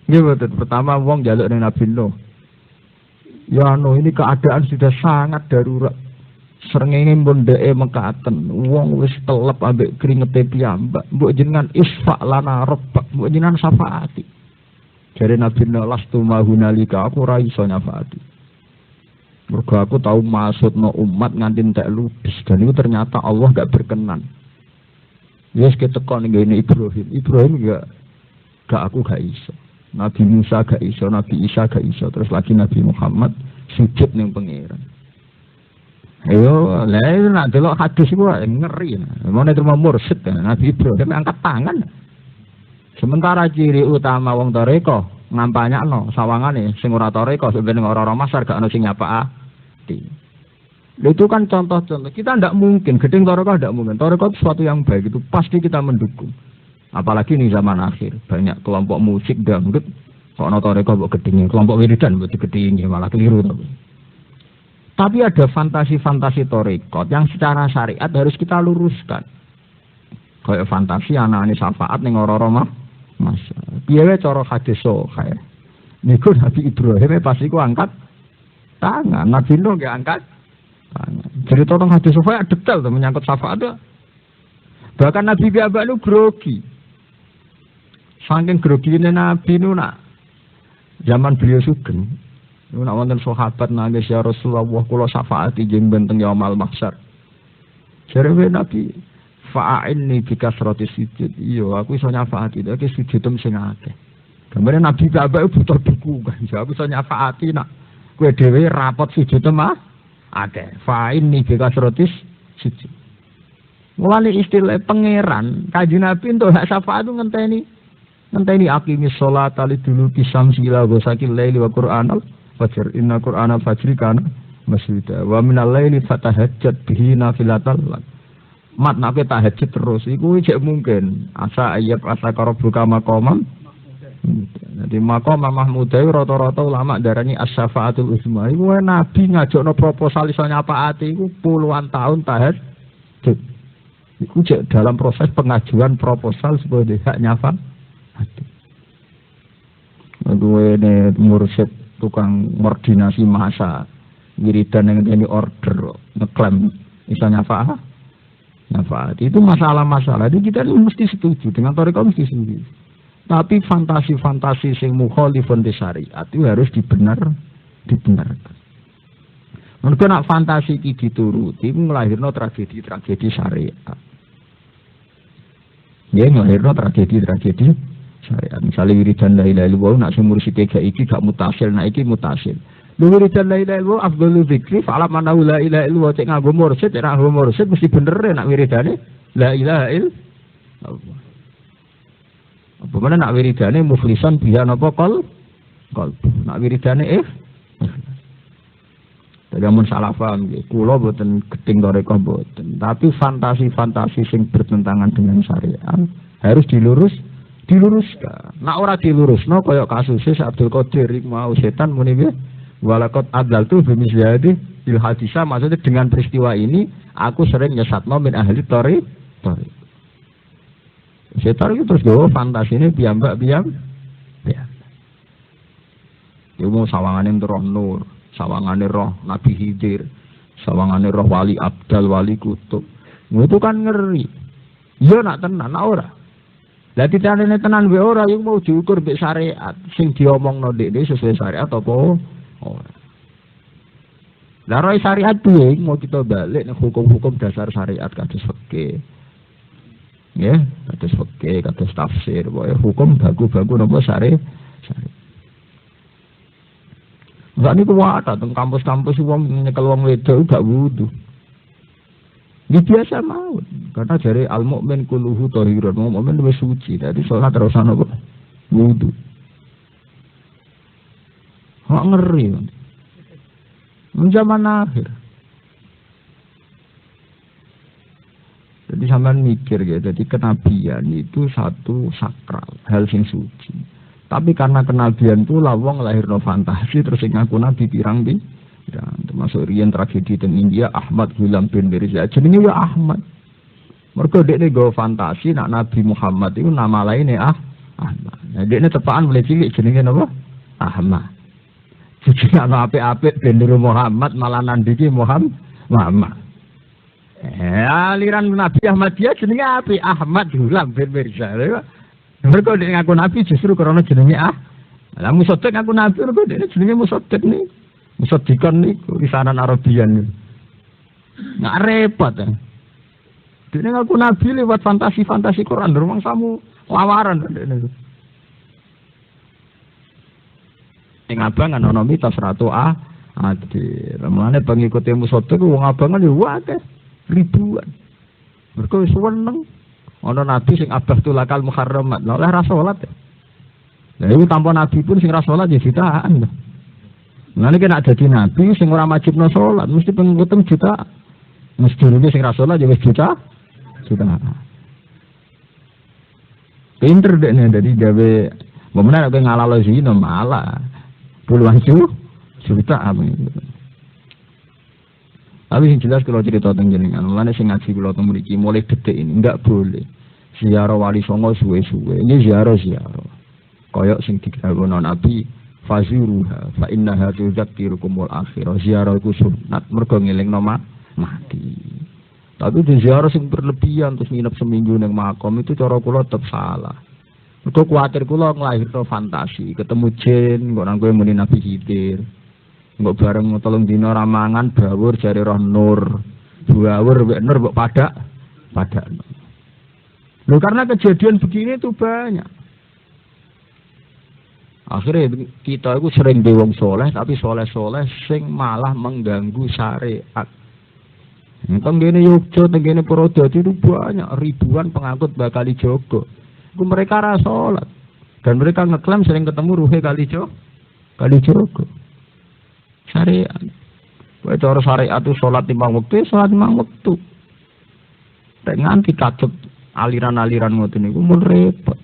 Ini betul. Pertama wong jaluk ning Nabi Nuh. Ya ini keadaan sudah sangat darurat. Srengenge pun ndeke mekaten. Wong wis telep ambek kringete piyambak. Mbok jenengan isfa lana rabbak, mbok jenengan syafaati. Jare Nabi Nuh lastu mahunalika aku ora iso nyafaati. Mergo aku tahu maksudno umat nganti entek ludes dan itu ternyata Allah enggak berkenan. Wis keteko ning ngene Ibrahim enggak aku gak iso. Nabi Musa gak iso, Nabi Isa gak iso, terus lagi Nabi Muhammad sujud ning pangeran. Yo, lah nak delok hadis iku ngeri. Mone terima mursyid Nabi Ibrahim angkat tangan. Sementara ciri utama wong toreko ngampanyakno sawangane sing ora toreko sebenarnya ora-ora masar gak ono sing nyapakati. Itu kan contoh-contoh. Kita tidak mungkin gedeng toreko tidak mungkin. Toreko itu sesuatu yang baik, itu pasti kita mendukung. Apalagi ini zaman akhir banyak kelompok musik dangdut kok ono toreko mbok gedenge, kelompok wiridan mbok digedingi malah keliru tapi ada fantasi-fantasi torekot yang secara syariat harus kita luruskan. Kayak fantasi anak-anak syafaat ning ora-ora Mas. Piye wae cara hadis kayak. Niku Nabi Ibrahim pasti ku angkat tangan, Nabi Nuh nggih angkat tangan. Cerita tentang hadis sofa detail tuh menyangkut syafaat tuh. Bahkan Nabi Biaba itu grogi. Saking grogi ini Nabi itu nak zaman beliau sugeng. Itu nak wonten sahabat nangis ya Rasulullah kula syafaati jeng benteng yaumul mahsyar. Jare Nabi fa'inni bi kasrati sujud. Iya aku iso nyafaati iki sujudem sing akeh. Gambarane Nabi Biaba butuh dukungan. Aku iso nyafaati nak kowe dhewe rapot sujudem akeh. Fa'inni bi kasrati sujud. Mulane istilah pangeran Kanjeng Nabi entuk hak syafaat itu ngenteni aqimis sholata liduluki syamsi ila ghasaqil laili wa qur'anal fajr inna qur'anal fajri kana masjuda wa minal laili fatahajjat bihi nafilatan lak mat nek tahajud terus iku cek mungkin asa ayat asa karo buka maqamam jadi maqam Mahmudai rata-rata ulama darani as-syafaatul uzma iku nabi ngajakno proposal iso nyapaati iku puluhan tahun tahajud iku cek dalam proses pengajuan proposal sebagai hak nyafa gue ini mursyid tukang koordinasi masa wiridan yang ini order ngeklaim bisa nyafaat itu masalah-masalah jadi kita mesti setuju dengan toriko mesti setuju tapi fantasi-fantasi sing mukhalifun di syariat itu harus dibenarkan menurut nak fantasi iki dituruti melahirno tragedi-tragedi syariat ya melahirno tragedi-tragedi syariat. Misalnya wiridan la ilaha illallah nak sing mursite gak iki gak mutasil, nak iki mutasil. Lu wiridan la ilaha illallah afdhalu dzikri fa alam anna la ilaha illallah cek nganggo mursyid, cek nganggo mursyid mesti bener nak wiridane la ilaha illallah. Apa mana nak wiridane muflisan biha napa qalb. Nak wiridane Tapi salah paham nggih. Kula boten gedeng toreko boten, tapi fantasi-fantasi sing bertentangan dengan syariat harus diluruskan. Nak ora dilurusno kaya kasus Abdul Qadir mau setan muni piye? Walaqad adlaltu bi misyadi il hadisa maksudnya dengan peristiwa ini aku sering nyesatno min ahli tori. Setan itu terus go fantasine piyambak. Ya mau sawangane roh nur, sawangane roh Nabi Khidir, sawangane roh wali abdal, wali kutub. Itu kan ngeri. Iya nak tenan, nak ora. Lah titane tenan wae ora yang mau diukur mbek syariat sing diomongno ndekne sesuai syariat apa ora. Lah roh syariat piye mau kita balik nek hukum-hukum dasar syariat kados fikih. Ya, kados fikih, kados tafsir, wae hukum baku-baku napa syariat. Enggak niku wae teng kampus-kampus wong nyekel wong wedok gak wudu. Ini biasa mau, karena dari al-mu'min kulluhu thahirun, mu'min wis suci, jadi salat terus ana apa? Wudu. Kok ngeri. Zaman akhir. Jadi sampean mikir ya, jadi kenabian itu satu sakral, hal sing suci. Tapi karena kenabian itu lawang lahirno fantasi terus sing ngaku nabi pirang ya, termasuk riyen tragedi teng India Ahmad Ghulam bin Mirza jenenge ya Ahmad. Mergo dekne go fantasi nak Nabi Muhammad itu nama lainnya Ahmad. Nah dekne tepaan mulai cilik jenenge napa? Ahmad. Jadi ana apik-apik ben niru Muhammad malah nandiki Muhammad. Aliran Nabi Ahmadiyah jenenge apik Ahmad Ghulam bin Mirza. Mergo dekne ngaku nabi justru karena jenenge Lah musotek ngaku nabi mergo dekne jenenge musotek nih. Musaddiqan niku lisanan Arabian. Nggak repot ya. Dene ngaku nabi lewat fantasi-fantasi Quran rumang samu lawaran dene. Ing abang ana mitos Ratu Adil. Mulane pengikut Musaddiq wong abangan yo akeh ribuan. Mergo wis seneng. Ana nabi sing abah tulakal muharramat. Lah oleh ra salat. Lah iku tanpa nabi pun sing ra salat ya jutaan. Mulane nek dadi nabi sing ora wajibno salat mesti pengikutem juta. Mesti dene sing ra salat ya wis juta. Pinter dekne dadi gawe menawa nek ngalalo zina malah puluhan juta amin. Tapi yang jelas kalau cerita tentang jenengan, mulane sing ngaji kula teng mriki mulai detik ini enggak boleh ziarah wali songo suwe-suwe. Ini ziarah. Kayak sing dikawuhna Nabi faziruha fa innaha tudzakirukumul akhirah. Ziarah iku sunat mergo ngelingno mati. Tapi di ziarah sing berlebihan terus nginep seminggu ning makom itu cara kula tetep salah. Mergo kuwatir kula nglahirno fantasi, ketemu jin, kok nang kowe muni Nabi Khidir. Mbok bareng tolong dina ramangan bawur jare roh nur. Bawur mek nur mbok padak. Loh karena kejadian begini itu banyak. Akhirnya kita itu sering di wong soleh tapi soleh-soleh sing malah mengganggu syariat. Tenggene Yogyo, tenggene Purwodadi itu banyak ribuan pengangkut bakal Jogo. Itu mereka ra salat. Dan mereka ngeklaim sering ketemu ruhe kali Jogo. Syariat. Wae cara syariat itu salat 5 waktu, salat 5 waktu. Nek nganti kacet aliran-aliran ngoten niku mun repot.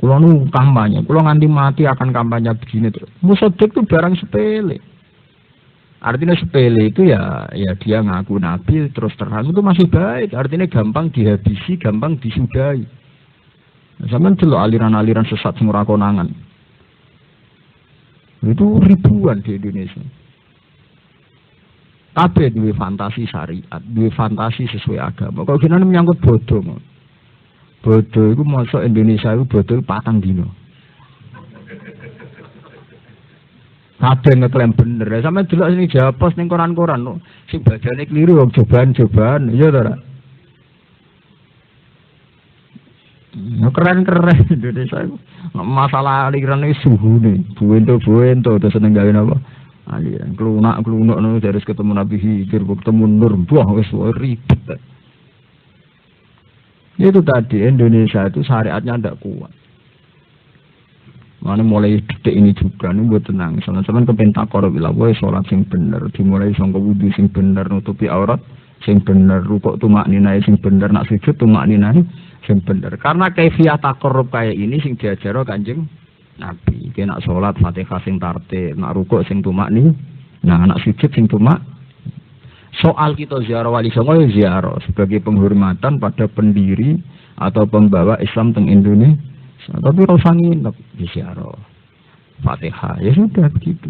Kula nu kampanye, kula nganti mati akan kampanye begini terus. Musaddiq itu barang sepele. Artinya sepele itu ya dia ngaku nabi terus terang itu masih baik. Artinya gampang dihabisi, gampang disudahi. Sampeyan delok aliran-aliran sesat sing ora konangan. Itu ribuan di Indonesia. Kabeh duwe fantasi syariat, duwe fantasi sesuai agama. Kok kene menyangkut bodoh. Bodoh iku masuk Indonesia iku bodoh 4 dino. Kabeh ngeklaim bener. Sampe delok sing japos ning koran-koran lho. Sing badane kliru wong cobaan, iya to ora? Keren Indonesia itu. Masalah aliran ini suhune, buento terus seneng gawe napa? Aliran klunak no dari ketemu Nabi Khidir, ketemu Nur, wah wis ribet. Itu tadi Indonesia itu syariatnya ndak kuat. Mana mulai detik ini juga nih buat tenang. Soalnya kepentak korup ilah, boy sholat sing bener, dimulai sangka wudu sing bener, nutupi aurat sing bener, rukuk tumak ninai sing bener, nak sujud tumak ninai sing bener. Karena kaifiah takorup kayak ini sing diajaro Kanjeng Nabi. Kena sholat Fatihah sing tartil, nak rukuk sing tumak nih, nah nak sujud sing tumak. Soal kita ziarah wali songo ya ziarah sebagai penghormatan pada pendiri atau pembawa Islam teng Indonesia. Tapi rasa nginep di ziarah Fatihah ya sudah begitu.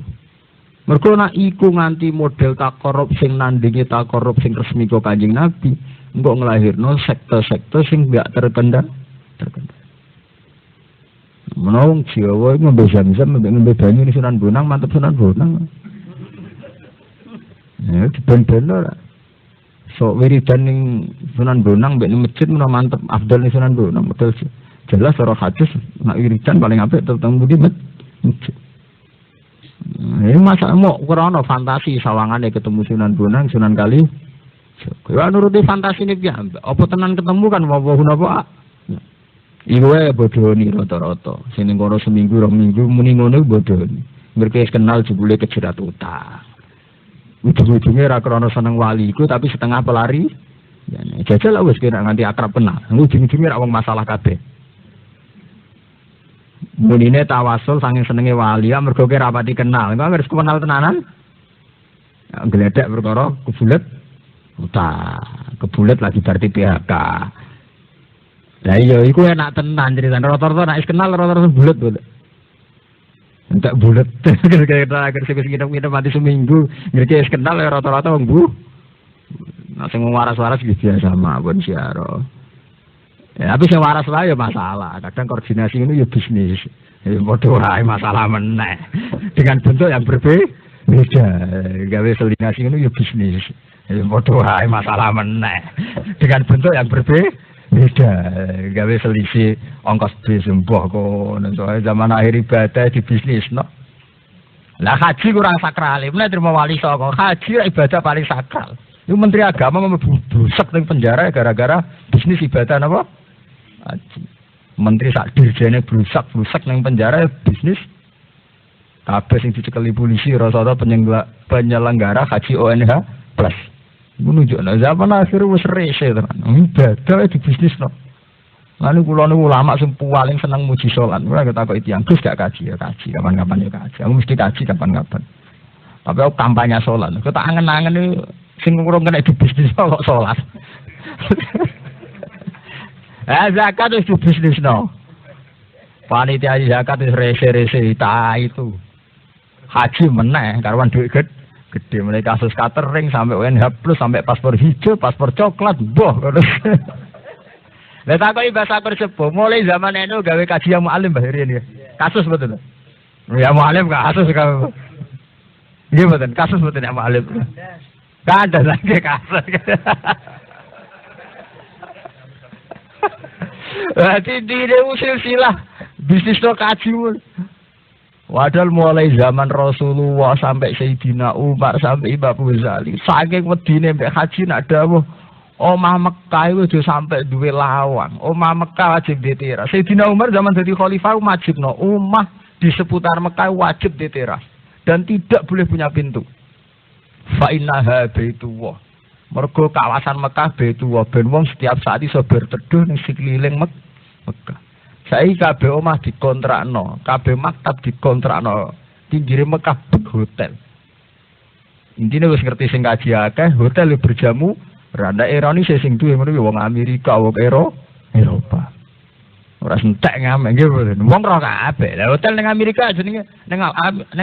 Mergo nek iku nganti model takorup sing nandingi takorup sing resmi kok Kanjeng Nabi, engko nglahirno sekte-sekte sing enggak terkendali. Menawa Jawa iku ngombe zam-zam, ngombe banyu di Sunan Bonang, mantep Sunan Bonang. Ya ben-ben ora. So wiridan ning Sunan Bonang mbek ning masjid menawa mantep afdal ning Sunan Bonang, betul. Jelas orang hadis nak wiridan paling apik tentang budi masjid. Ini masa mau krono fantasi sawangane ketemu Sunan Bonang, Sunan Kali. Kowe nuruti fantasi ini piye? Apa tenan ketemu kan apa napa? Iku wae bodoni rata-rata. Sing ning kono seminggu, 2 minggu muni ngono bodoni. Mereka kenal jebule kejerat utang. Ujung-ujungnya ra krono seneng wali iku tapi setengah pelari. Ya jajal wis kira nganti akrab kenal. Ujung-ujungnya ra wong masalah kabeh. Munine tawasul saking senenge wali ya mergo ki rapati kenal. Engko harus kenal tenanan. Ya gledek perkara kebulet utang. Kebulet lagi berarti PHK. Lah iya iku enak tenan ceritane rata-rata nek kenal rata-rata bulet. Entek bulet. Kira-kira agar sing kita mati seminggu, ngerti wis kenal rata-rata wong bu. Nah sing waras-waras biasa mawon siaro. Ya, tapi sing waras wae ya masalah. Kadang koordinasi ini ya bisnis. Ya padha wae masalah meneh. Dengan bentuk yang berbeda. Gawe koordinasi ini ya bisnis. Ya padha wae masalah meneh. Dengan bentuk yang berbeda. Gawe selisih ongkos bis mbah kono. Soale zaman akhir ibadah di bisnis no. Lah haji kurang sakral, mulai terima wali songo. Haji ibadah paling sakral. Itu Menteri Agama membusek di penjara gara-gara bisnis ibadah apa? Haji. Menteri sak dirjene brusak di penjara bisnis. Kabeh sing dicekeli polisi rasa-rasa penyelenggara haji ONH plus. Iku nunjukno zaman akhir wis rese tenan. Ibadah di bisnisno. Lalu kula niku ulama sing paling seneng muji salat. Kula ketakoki tiyang Gus gak kaji ya kaji, kapan-kapan ya kaji. Aku mesti kaji kapan-kapan. Tapi aku kampanye salat. Aku tak angen-angen sing urung kena di bisnis kok salat. Zakat itu bisnisno. Panitia zakat itu rese-rese itu. Haji meneh karuan duit gede mulai kasus catering sampai UNH plus sampai paspor hijau, paspor coklat, boh. Lah takoki bahasa Persebo, mulai zaman itu gawe kaji yang mu'alim Mbah Riyen ya. Kasus betul. Ya mu'alim kasus kan. Iya betul, kasus betul ya mu'alim. Enggak ada lagi kasus. Berarti dia usil silah bisnis to kaji. Padahal mulai zaman Rasulullah sampai Sayyidina Umar sampai Imam Ghazali, saking wedine mbek haji nak dawuh omah Mekah itu sampai duwe lawang. Omah Mekah wajib diteras. Sayyidina Umar zaman jadi khalifah wajib no. Omah di seputar Mekah wajib diteras dan tidak boleh punya pintu. Fa innaha baitullah. Mergo kawasan Mekah baitullah ben wong setiap saat iso berteduh ning sekeliling Mekah. Saiki kabeh omah dikontrakno, kabeh maktab dikontrakno. Pinggire Mekah hotel. Intine wis ngerti sing kaji akeh, hotel berjamu. Randa ironi sing duwe meneh wong Amerika, wong Eropa. Ora entek ngamek nggih mboten. Wong ora kabeh. Lah hotel ning Amerika jenenge ning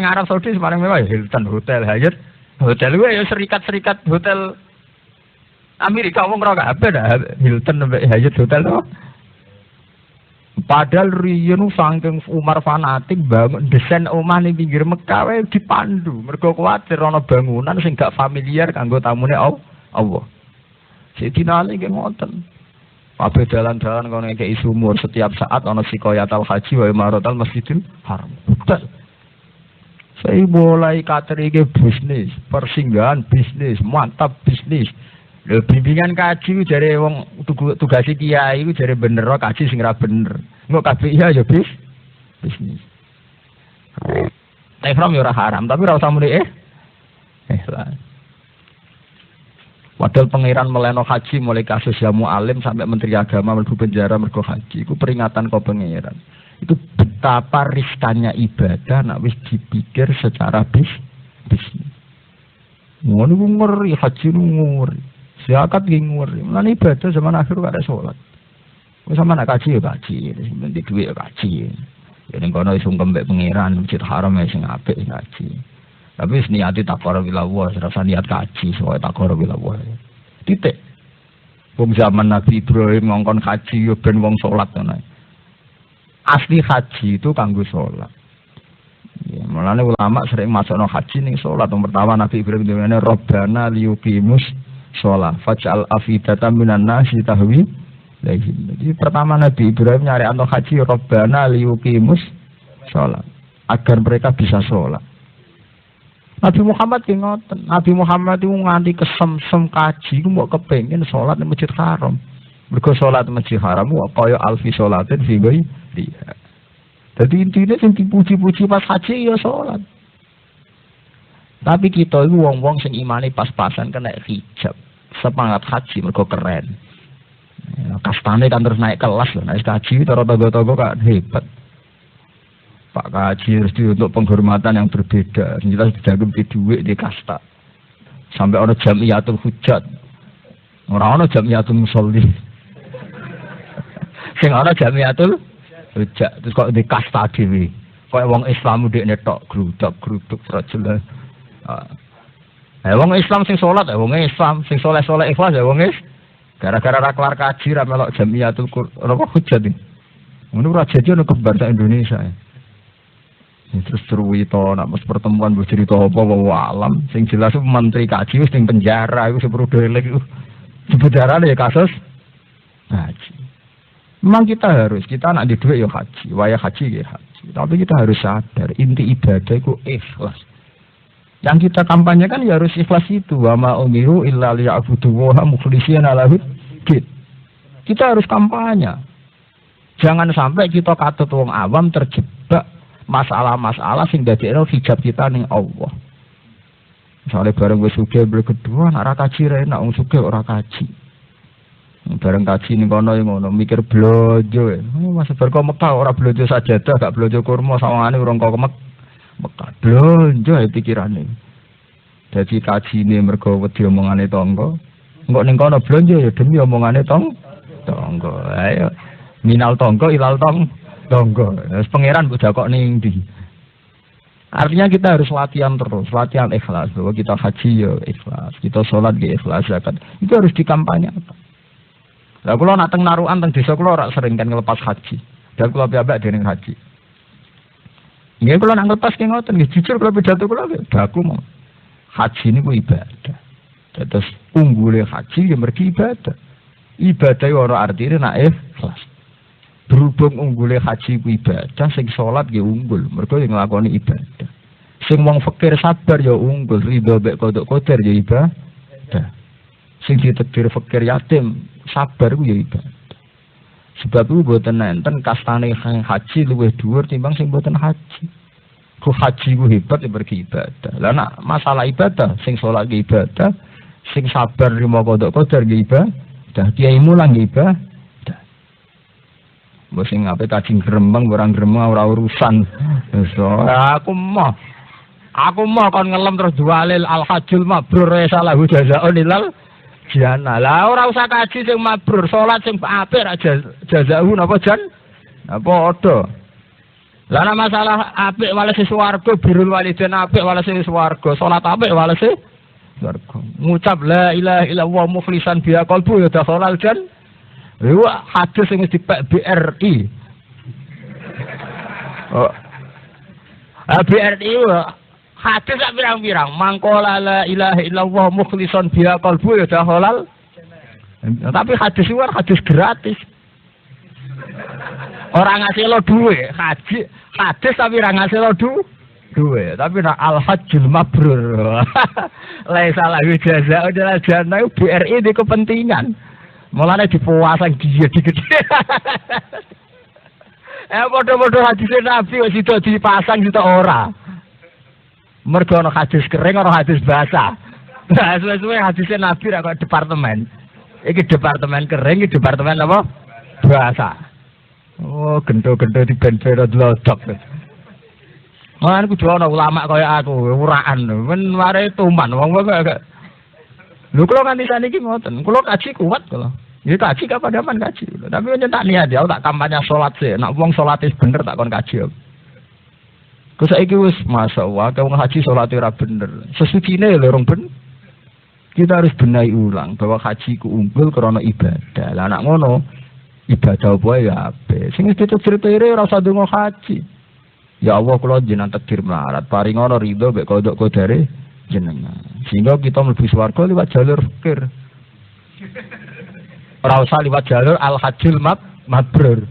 Arab Saudi paling mewah Hilton Hotel Hyatt. Hotel kuwi ya serikat-serikat hotel Amerika wong ora kabeh dah Hilton sampai Hyatt hotel to. Padahal riyen saking Umar fanatik bangun desain omah ning pinggir Mekah wae dipandu. Mergo kuwatir ana bangunan sing gak familiar kanggo tamune Allah. Sayyidina Ali nggih ngoten. Kabeh dalan-dalan kono ngekeki sumur setiap saat ana sikoyatal haji wa imaratal Masjidil Haram. Betul. Saya mulai kateringe bisnis, persinggahan bisnis, mantap bisnis. Lho bimbingan kaji jare wong tugasi kiai iku jare bener kaji sing ra bener. Engko kabeh iya ya bisnis. Ihram ya ora haram, tapi ora usah muni lah. Padahal pangeran meleno haji mulai kasus Jamu Alim sampai Menteri Agama mlebu penjara mergo haji. Iku peringatan kok pangeran. Itu betapa riskannya ibadah nek wis dipikir secara bisnis. Ngono ku ngeri haji ngeri. Zakat ki ngeri. Lan ibadah zaman akhir kok ada salat. Wis sama nak kaji ya kaji, sing duwe ya kaji. Ya ning kono wis sungkem mbek pangeran Masjid Haram sing apik kaji. Tapi wis niati takor bilawah, rasa niat kaji, soal takor bilawah. Titik. Wong zaman Nabi Ibrahim ngongkon kaji yo ben wong salat ngono. Asli haji itu kanggo salat. Ya, mulane ulama sering masukno haji ning salat. Pertama Nabi Ibrahim dene Rabbana liyuqimus shalah faj'al afidatan minan nasi tahwi lahum. Jadi pertama Nabi Ibrahim nyari anto haji Rabbana liyuqimus shalah agar mereka bisa salat. Nabi Muhammad ki ngoten. Nabi Muhammad itu nganti kesemsem kaji ku mbok kepengin salat ning Masjid Haram. Mergo salat Masjid Haram kok kaya alfi salatin fi dia. Jadi intinya sing dipuji-puji pas haji ya salat. Tapi kita itu wong-wong sing imane pas-pasan kena hijab. Semangat haji mergo keren. Ya, kastane kan terus naik kelas lho. Naik haji cara togo-togo kan hebat. Pak Kaji harus untuk penghormatan yang berbeda. Jelas dijaga di duit di kasta. Sampai ada jamiatul hujat. Orang-orang jamiatul musolli. Sing ana jamiatul hujat. Terus kok di kasta dewi. Kok wong Islam udah netok geruduk ora jelas. Wong Islam sing salat, wong Islam sing soleh-soleh ikhlas ya wong gara-gara ra kelar kaji ra melok jamiatul hujat iki. Ngono ora jadi ono kebangsaan Indonesia. Terus Ruwito nak mas pertemuan bercerita apa alam sing jelas menteri kaji wis ning penjara iku sepuro delek iku penjara ya kasus haji. Memang kita nak di duit ya haji, waya haji ya haji. haji. Tapi kita harus sadar, inti ibadah itu ikhlas. Yang kita kampanyekan ya harus ikhlas itu. Wa ma umiru illa liya'budullaha mukhlishina lahuddin. Kita harus kampanye. Jangan sampai kita katut wong awam terjebak masalah-masalah sing dadekno hijab kita ning Allah. Misalnya bareng wis sugih kedua ora kaji ra enak wong sugih ora kaji. Bareng kaji ning kono ngono mikir blojo. Mas berko Mekah ora blojo sajadah gak blojo kurma sawangane urung kok Mekah. Blojo pikirane. Dadi kajine mergo wedi omongane tangga. Engko ning kono blonjo ya demi omongane tangga. Ayo minal tangga ilal tangga. Wis pangeran mbok dakok ning ndi. Artinya kita harus latihan terus, latihan ikhlas. Bahwa kita haji ya ikhlas, kita sholat ya ikhlas, zakat. Itu harus dikampanyekan. Lah kula nak teng narukan teng desa kula ora sering kan ngelepas haji. Dan kula piyambak dening haji. Nggih kula nak ngelepas ki ngoten nggih jujur kula pidato kula baku mau. Haji niku ibadah. Terus unggule haji ya mergi ibadah. Ibadah ora artine nak ikhlas. Berhubung unggule haji ku ibadah, sing sholat ya unggul, mergo yang nglakoni ibadah. Sing wong fakir sabar ya unggul, ridho mek kodok koder ya ibadah. Sing ditakdir fakir yatim sabar ku ya ibadah. Sebab itu mboten enten kastane haji luwih dhuwur timbang sing mboten haji. Ku haji ku hebat ya pergi ibadah. Lah nek masalah ibadah, sing sholat ya ibadah, sing sabar rimo kodok koder ya ibadah, kiai mulang ya ibadah. Mbok sing ape kajing gremeng ora gremeng ora urusan. So, aku mau kon ngelem terus dualil al hajjul mabrur salahu jazaa'un ilal jannah. Lah ora usah kaji sing mabrur, salat sing apik aja jazaa'u napa jan? Apa padha. Lah nek masalah apik walese swarga, birrul walidain apik walese swarga, salat apik walese swarga. Ngucap la ilaha illallah mukhlishan biha qalbu ya dakhalal jannah. Lha hadis sing dipek BRI. Oh. BRI hadis sak pirang-pirang mangkola la ilaha illallah mukhlishan biha qalbu ya dakhalal. Tapi hadis itu hadis gratis. Orang ngasih lo duit, hadis tapi orang ngasih lo duit, tapi al hajjul mabrur. Laisa lahu jazaa'un illa jannah. BRI di kepentingan. Mulane dipuasang dia digede. Padha-padha hadis Nabi wis itu dipasang kita ora. Mergo ana hadis kering ana hadis basah. Nah, suwe-suwe hadis Nabi ra kok departemen. Iki departemen kering, iki departemen apa? Basah. Oh, gento-gento di ben-ben lodok. Man kudu ana ulama kaya aku, uraan. Men mare tuman wong kok. Lho kula nganti saniki ngoten. Kula kaji kuat kula. Ya kaji kapan-kapan kaji. Tapi nyentak niat ya tak kampanye salat sih. Nek wong salate bener tak kon kaji. Ku saiki wis masyaallah wong haji salate ora bener. Sesucine lho rong ben. Kita harus benahi ulang bahwa haji ku unggul karena ibadah. Lah nek ngono ibadah apa ya ape. Sing dicritire ora usah ndonga haji. Ya Allah kula jenengan takdir melarat. Paring ngono ridho mek kodok kodare jenengan. Sehingga kita mlebu swarga liwat jalur fikir. Ora usah liwat jalur al-hajjul mabrur.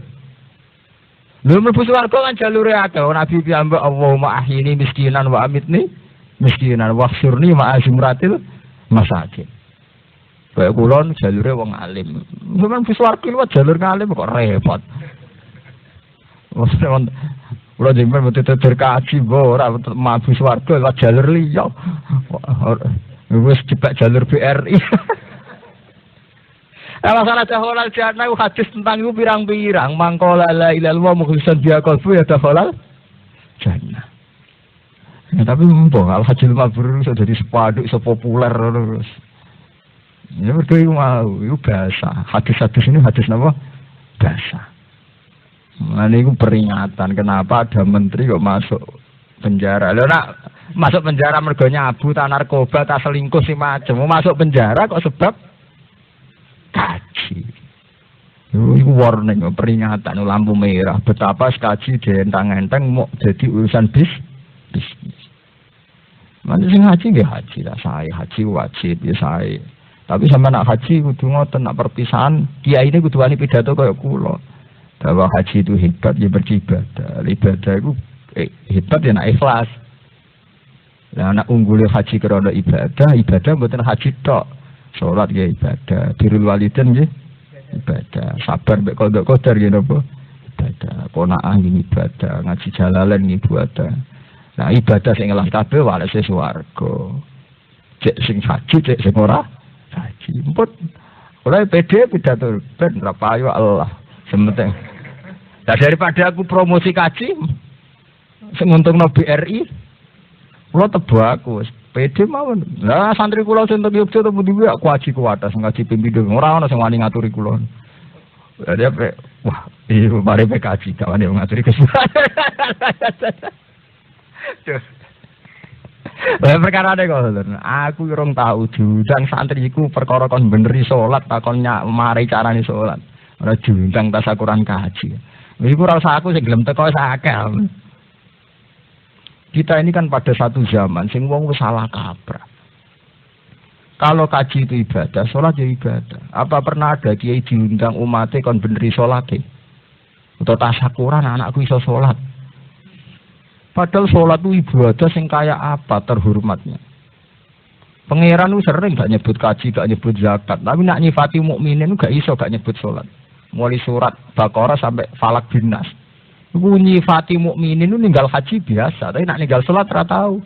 Lha mlebu swarga kan jalure akeh. Nabi piyambak Allahumma ahyini miskinan wa amitni miskinan wa khsurni ma azmratil masakin. Kayak kula jalure wong alim. Sampeyan mlebu swarga liwat jalur ngalim kok repot. Kula jenengan mesti terkaji ora mlebu swarga liwat jalur liya. Wis dibak jalur BRI. Masalah dakhalal jannah hadis tentang itu pirang-pirang. Mangkola la ilaha illallah mukhlishan biha qalbu ya dakhalal jannah. Ya, tapi mbok al hajjul mabrur sudah jadi sepaduk sepopuler terus. Ya mergo iku mau iku bahasa. Hadis-hadis ini hadis napa? Bahasa. Nah ini peringatan kenapa ada menteri kok masuk penjara. Lho nak masuk penjara mergo nyabu ta narkoba ta selingkuh si macam. Mau masuk penjara kok sebab kaji. Itu warning peringatan lampu merah betapa kaji dientang-enteng mau jadi urusan bisnis. Mana sing haji nggih haji lah saya haji wajib ya saya. Tapi sama nak haji kudu ngoten nak perpisahan kiai ini kudu wani pidato kaya kula. bahwa haji itu hebat ya beribadah. Ibadah itu hebat ya nak ikhlas. Lah anak unggul haji karena ibadah mboten haji tok. Salat ya ibadah, birrul walidain nggih ibadah, sabar mek qadar ya napa ibadah, ponakan ibadah, ngaji jalalan ibadah. Nah ibadah sing ngelah kabeh walese swarga. Cek sing haji, cek sing ora haji. Emput. Ora pede pidato ben ra payu Allah. Sementing. Nah daripada aku promosi kaji sing untungno BRI, kula tebo aku pede mawon. Lah santri kula sing teng Yogyakarta to pundi aku haji kuwatas ngaji pindho. Ora ana sing wani ngaturi kula. Jadi apa? Wah, iya mari kaji kawan yang ngaturi kesulitan. Perkara ada kok, aku urung tahu judang santriku perkara kon beneri salat takon mari carane salat. Ora judang tasakuran kaji. Iku ora usah aku sing gelem teko sakal. Kita ini kan pada satu zaman sing wong wis salah kaprah. Kalau kaji itu ibadah, salat ya ibadah. Apa pernah ada kiai diundang umatnya kon beneri salate? Atau tasakuran anakku iso salat? Padahal sholat itu ibadah sing kaya apa terhormatnya. Pangeran itu sering gak nyebut kaji, gak nyebut zakat. Tapi nak nyifati mukminin gak iso gak nyebut sholat. Mulai surat Baqarah sampai Falak bin Nas. Itu nyifati mukminin itu ninggal haji biasa. Tapi nak ninggal sholat ora tahu.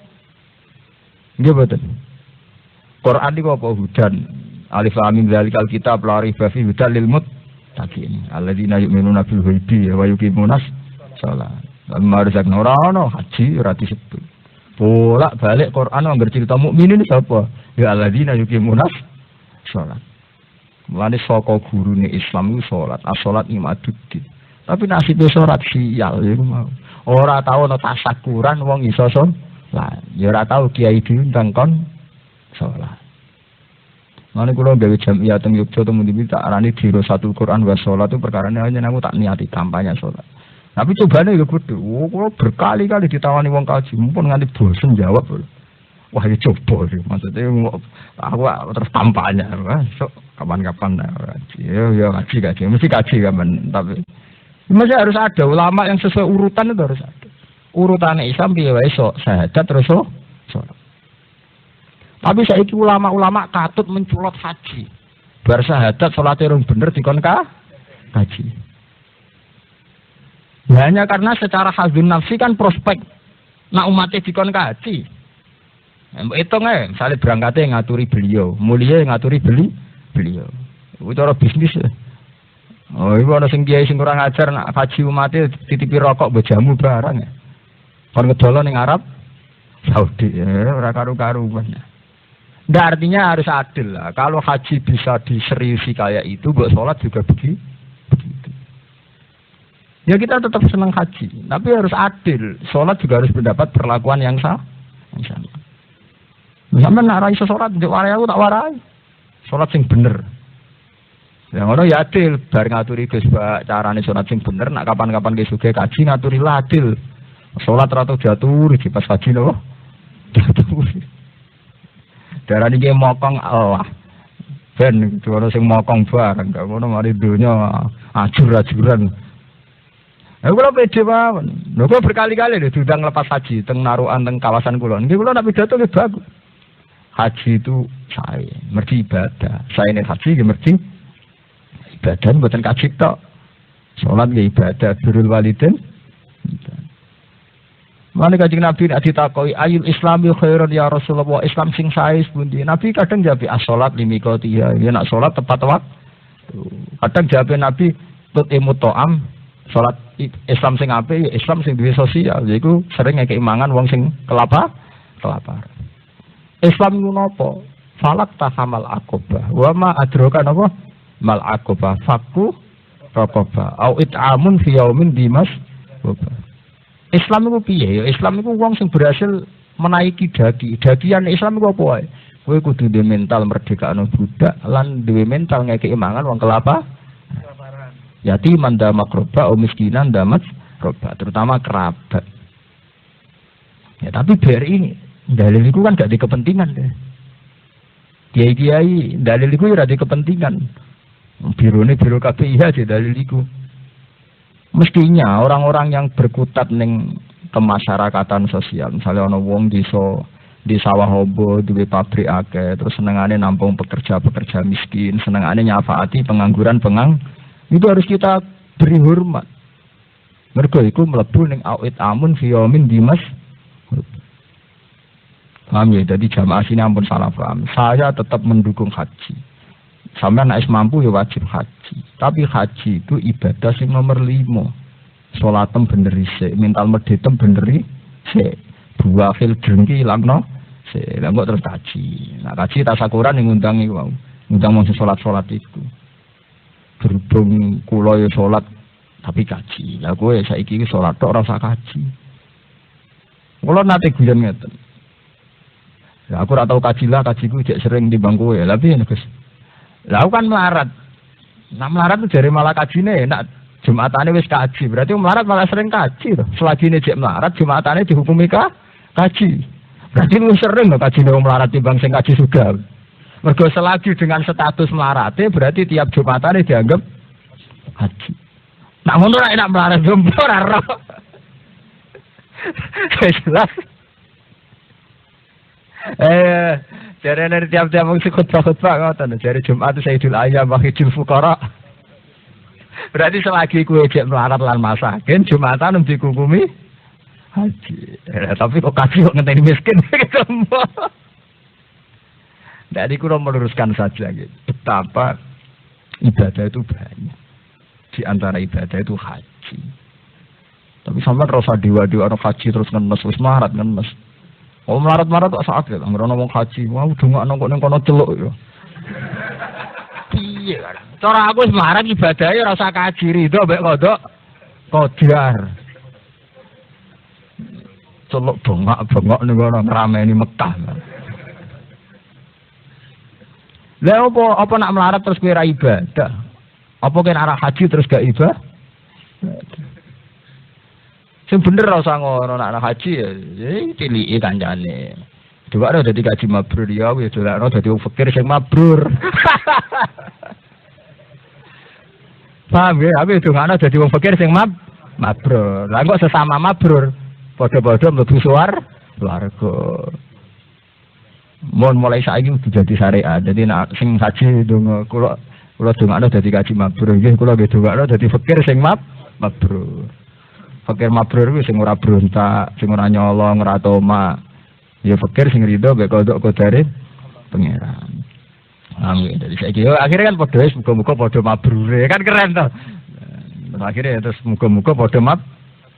Nggih betul. Quran itu apa hudan? Alif lam mim dzalikal kitab la raiba fihi hudan lil muttaqin. Alladzina yu'minuna bil ghaibi wa yuqimunas shalah. Marzak norano haji ora disebut. Bolak balik Quran anggar cerita mukminin sapa? Ya alladzina yuqimunas shalat. Mulane saka gurune Islam iku salat, as-salat imaduddin. Tapi nasibe salat sial iku mau. Ora tau ana tasakuran wong iso salat. Ya ora tau kiai diundang kon salat. Mulane kula gawe jamiah teng Yogyakarta mung tak arani dirasatul Quran wa salat itu perkarane hanya aku tak niati kampanye salat. Tapi cobane ya kudu. Kula berkali-kali ditawani wong kaji, mumpun nganti bosen jawab. Wah, ya coba iki. Maksudnya aku terus kampanye. Sok kapan-kapan ya kaji. Mesti kaji kan, tapi masih harus ada ulama yang sesuai urutan itu harus ada. Urutannya Islam piye wae sok syahadat terus sholat. Tapi saiki ulama-ulama katut menculot haji. Bar syahadat salate rung bener dikon kaji. Hanya karena secara hazun nafsi kan prospek nak umatnya dikon kaji. Hitung aja, misalnya berangkatnya ngaturi beliau, mulia ngaturi beliau. Itu cara bisnis ya. Oh, itu ada sing kiai sing kurang ajar nak kaji umatnya titipi rokok bejamu barang ya. Kon ngedolo ning Arab Saudi, ora karu-karuan. Nah, artinya harus adil lah. Kalau haji bisa diseriusi kayak itu, buat sholat juga begitu. Ya kita tetap senang haji, tapi harus adil. Sholat juga harus mendapat perlakuan yang sama. Misalnya nak raih sholat, warai aku tak warai. Sholat sing bener. Yang orang ya adil. Bar ngaturi Gus Pak carane sholat sing bener. Nak kapan-kapan Gus Suge kaji ngaturi adil. Sholat ratu jatuh di pas haji loh. Jatuh. Darah ini mokong Allah. Ben orang sing mokong barang. Kamu mari dunia ajur-ajuran. Aku lho pede mawon. Lho kok berkali-kali lho diundang lepas haji teng narukan teng kawasan kula. Nggih kula nak pidato nggih bagus. Haji itu saya mergi ibadah. Saya ini haji nggih mergi ibadah mboten kaji tok. Salat nggih ibadah, birrul walidain. Mane Kanjeng Nabi nek ditakoki ayul islami khairun ya Rasulullah, Islam sing sae pundi? Nabi kadang jawab as-salat limiqatiha. Ya nak salat tepat waktu. Kadang jawab Nabi tut imutoam. Salat Islam sing apik, Islam sing duwe sosial, yaiku sering ngekeki mangan wong sing kelaparan. Islam iku napa? Falak tahamal aqobah. Wa ma adraka napa? Mal aqobah faku raqabah. Au it'amun fi yaumin dimas. Islam iku piye ya? Islam iku wong sing berhasil menaiki dagian Islam iku apa wae? Kowe kudu duwe mental merdekakno budak lan duwe mental ngekeki mangan wong kelaparan. Yatiman damak roba, miskinan damat roba, terutama kerabat. Ya tapi BRI ini dalil itu kan gak di kepentingan deh. Kiai dalil itu ya di kepentingan. Biro ini biro KPIH aja dalil itu. Mestinya orang-orang yang berkutat ning kemasyarakatan sosial, misalnya ono wong di sawah hobo, duwe pabrik akeh, terus senengane nampung pekerja-pekerja miskin, senengane nyafaati pengangguran itu harus kita beri hormat. Mergo iku mlebu ning awit amun fi yaumin dimas. Paham ya? Jadi jamaah sini ampun salah paham. Saya tetap mendukung haji. Sampai nek mampu ya wajib haji. Tapi haji itu ibadah sing nomor 5. Salatem bener isik, mental medhitem bener isik. Dua fil drengki ilangno. Lah kok terus haji. Nah haji tasakuran ning ngundang iku wae. Ngundang mung salat-salat iku. Berhubung kula ya salat tapi kaji. Lah kowe saiki iki salat tok ora usah kaji. Kula nate guyon ngeten. Lah aku ora tau kaji lah, kajiku jek sering timbang kowe. Lah piye Gus? Lah aku kan melarat. Nah melarat tuh jare malah kajine enak. Jumatane wis kaji. Berarti melarat malah sering kaji to. Selagi ini jek melarat Jumatane dihukumi kaji. Berarti lu sering lho kajine wong melarat timbang sing kaji juga. Mergo selagi dengan status melarate berarti tiap Jumatane dianggap haji. Nak ngono ra enak melarat jomblo ora ro. Jelas. Jare dari tiap-tiap wong khutbah ngoten, jare Jumat Sayyidul Ayyam wa Hijjul Fuqara. Berarti selagi kowe jek melarat lan masakin, Jumatan dikukumi haji. Tapi kok kaji kok ngenteni miskin ketemu. Jadi kurang meluruskan saja gitu. Betapa ibadah itu banyak. Di antara ibadah itu haji. Tapi sampai rasa dewa-dewa orang haji terus ngenes wis melarat ngenes. Oh melarat-melarat kok saat ya, ngerono wong haji, mau dongakno kok ning kono celuk ya. Piye kan? Cara aku wis melarat ibadahe ora usah kaji rido mbek kodok kodar. Celuk bengak-bengok ning kono ngrameni Mekah. Lah apa nak melarat terus kowe ra ibadah? Apa kena arah haji terus gak ibadah? Sing bener ora usah ngono nek haji ya ciliki kancane. Dewakno dadi kaji mabrur ya wis dolakno dadi wong fakir sing mabrur. Paham ya, aku dongakno dadi wong fakir sing mabrur. Lah kok sesama mabrur padha-padha mlebu swarga. Mun mulai saiki kudu dadi syariat. Dadi nek sing haji donga kula dongakno dadi kaji mabrur nggih kula nggih dongakno dadi fakir sing mabrur. Fakir mabrur kuwi sing ora brontak, sing ora nyolong, ora toma. Ya fakir sing rido mek kodok kodare pangeran. Amin. Jadi saiki akhirnya kan padha wis muga-muga padha mabrure. Kan keren to. Akhirnya terus muga-muga padha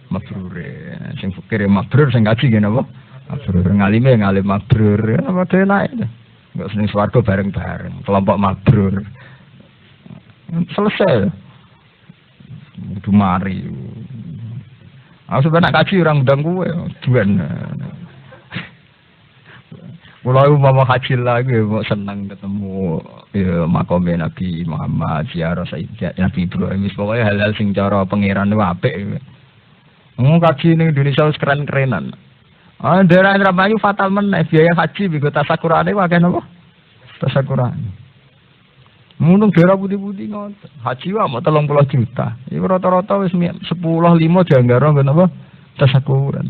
mabrure. Sing fakir mabrur sing kaji ngene apa? Mabrur ngalime ngalim mabrur. Padha enak. Enggak seneng swarga bareng-bareng, kelompok mabrur. Selesai. Kudu mari. Aku sebenarnya kaji orang undang gue, juan. Mulai mau haji lagi, mau senang ketemu ya, makomnya Nabi Muhammad, ziarah Nabi Ibrahim. Pokoknya hal-hal sing cara pangeran itu apik. Mau kaji ini Indonesia keren-kerenan. Daerah Mayu fatal meneh biaya haji bigo tasakurane wae napa? Tasakurane. Munung daerah putih-putih ngoten. Haji wae mau 30 juta. Iku rata-rata wis 10.5 dianggaro nggon apa? Tasakuran.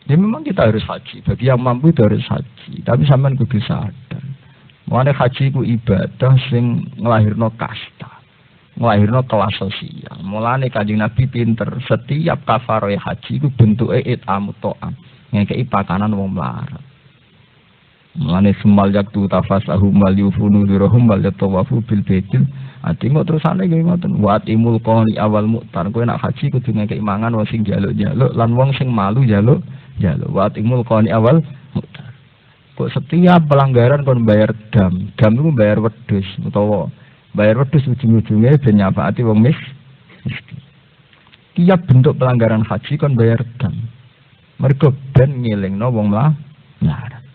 Ya memang kita harus haji. Bagi yang mampu itu harus haji. Tapi sampean kudu sadar. Mulane haji ku ibadah sing nglahirno kasta. Nglahirno kelas sosial. Mulane Kanjeng Nabi pinter. Setiap kafaroh haji ku bentuke it'am ta'am. Ngekeki pakanan wong melarat. Mulane semal yaktu tafasahum wal yufunu dirahum wal yatawafu bil baitil. Ati kok terusane nggih ngoten. Wa atimul qani awal mu'tar. Kowe nek haji kudu ngekeki mangan wong sing njaluk-njaluk lan wong sing malu njaluk. Wa atimul qani awal mu'tar. Kok setiap pelanggaran kon bayar dam. Dam itu bayar wedhus utawa bayar wedhus ujung-ujunge ben nyafaati wong miskin. Tiap bentuk pelanggaran haji kon bayar dam. Mergo ben ngelingno wong melarat.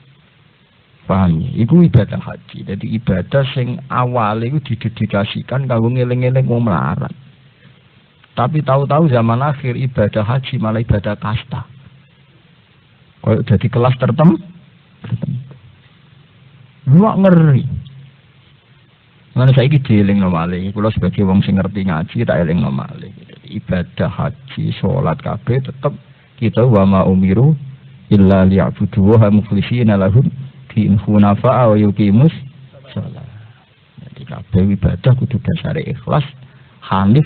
Paham ya? Iku ibadah haji. Jadi ibadah sing awal itu didedikasikan kanggo ngeling-eling wong melarat. Tapi tahu-tahu zaman akhir ibadah haji malah ibadah kasta. Kayak jadi kelas tertentu. Lu ngeri. Mana saiki dielingno malih. Kula sebagai wong sing ngerti ngaji tak elingno malih. Ibadah haji, salat kabeh tetep kita wa ma umiru illa liya'budu wa mukhlishina lahum din hunafa wa yuqimus shalah. Jadi kabeh ibadah kudu dasare ikhlas, hanif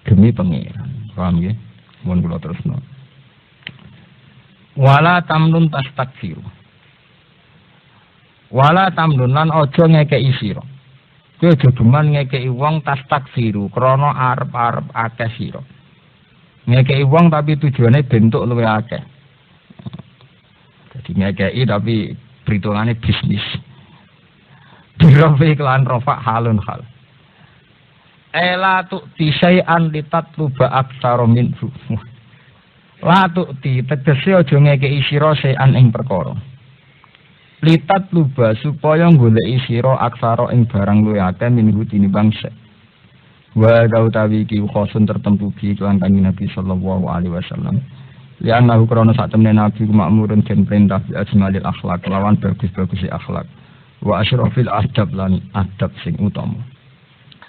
demi pangeran. Paham ya? Mun kula terusno. Wala tamnun tastakfiru. Wala tamnun lan aja ngekeki sira. Kowe aja geman ngekeki wong tastakfiru krana arep-arep akeh sira. Ngekeki wong tapi tujuane bentuk luwih akeh. Jadi ngekeki tapi perhitungannya bisnis. Dirofi kelan rofa halun hal. Ela tu tisai'an litatluba aksara minhu. La tu ti tegese aja ngekeki sira sean ing perkara. Litatluba supaya goleki sira aksara ing barang luwih akeh minhu tinimbang sek. Wa dautawi ki khosun tertentu bi kelan Kanjeng Nabi sallallahu alaihi wasallam. Liannahu krana sak temene Nabi makmurun den perintah bi ajmalil akhlak lawan bagus-bagus akhlak. Wa asyrafil adab lan adab sing utama.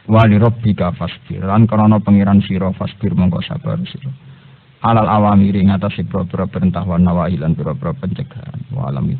Wa li rabbika fasbir lan krana pangeran sira fasbir mongko sabar sira. Alal awamiri ngatasi pira-pira perintah wa nawahi lan pira-pira pencegahan. Wa alam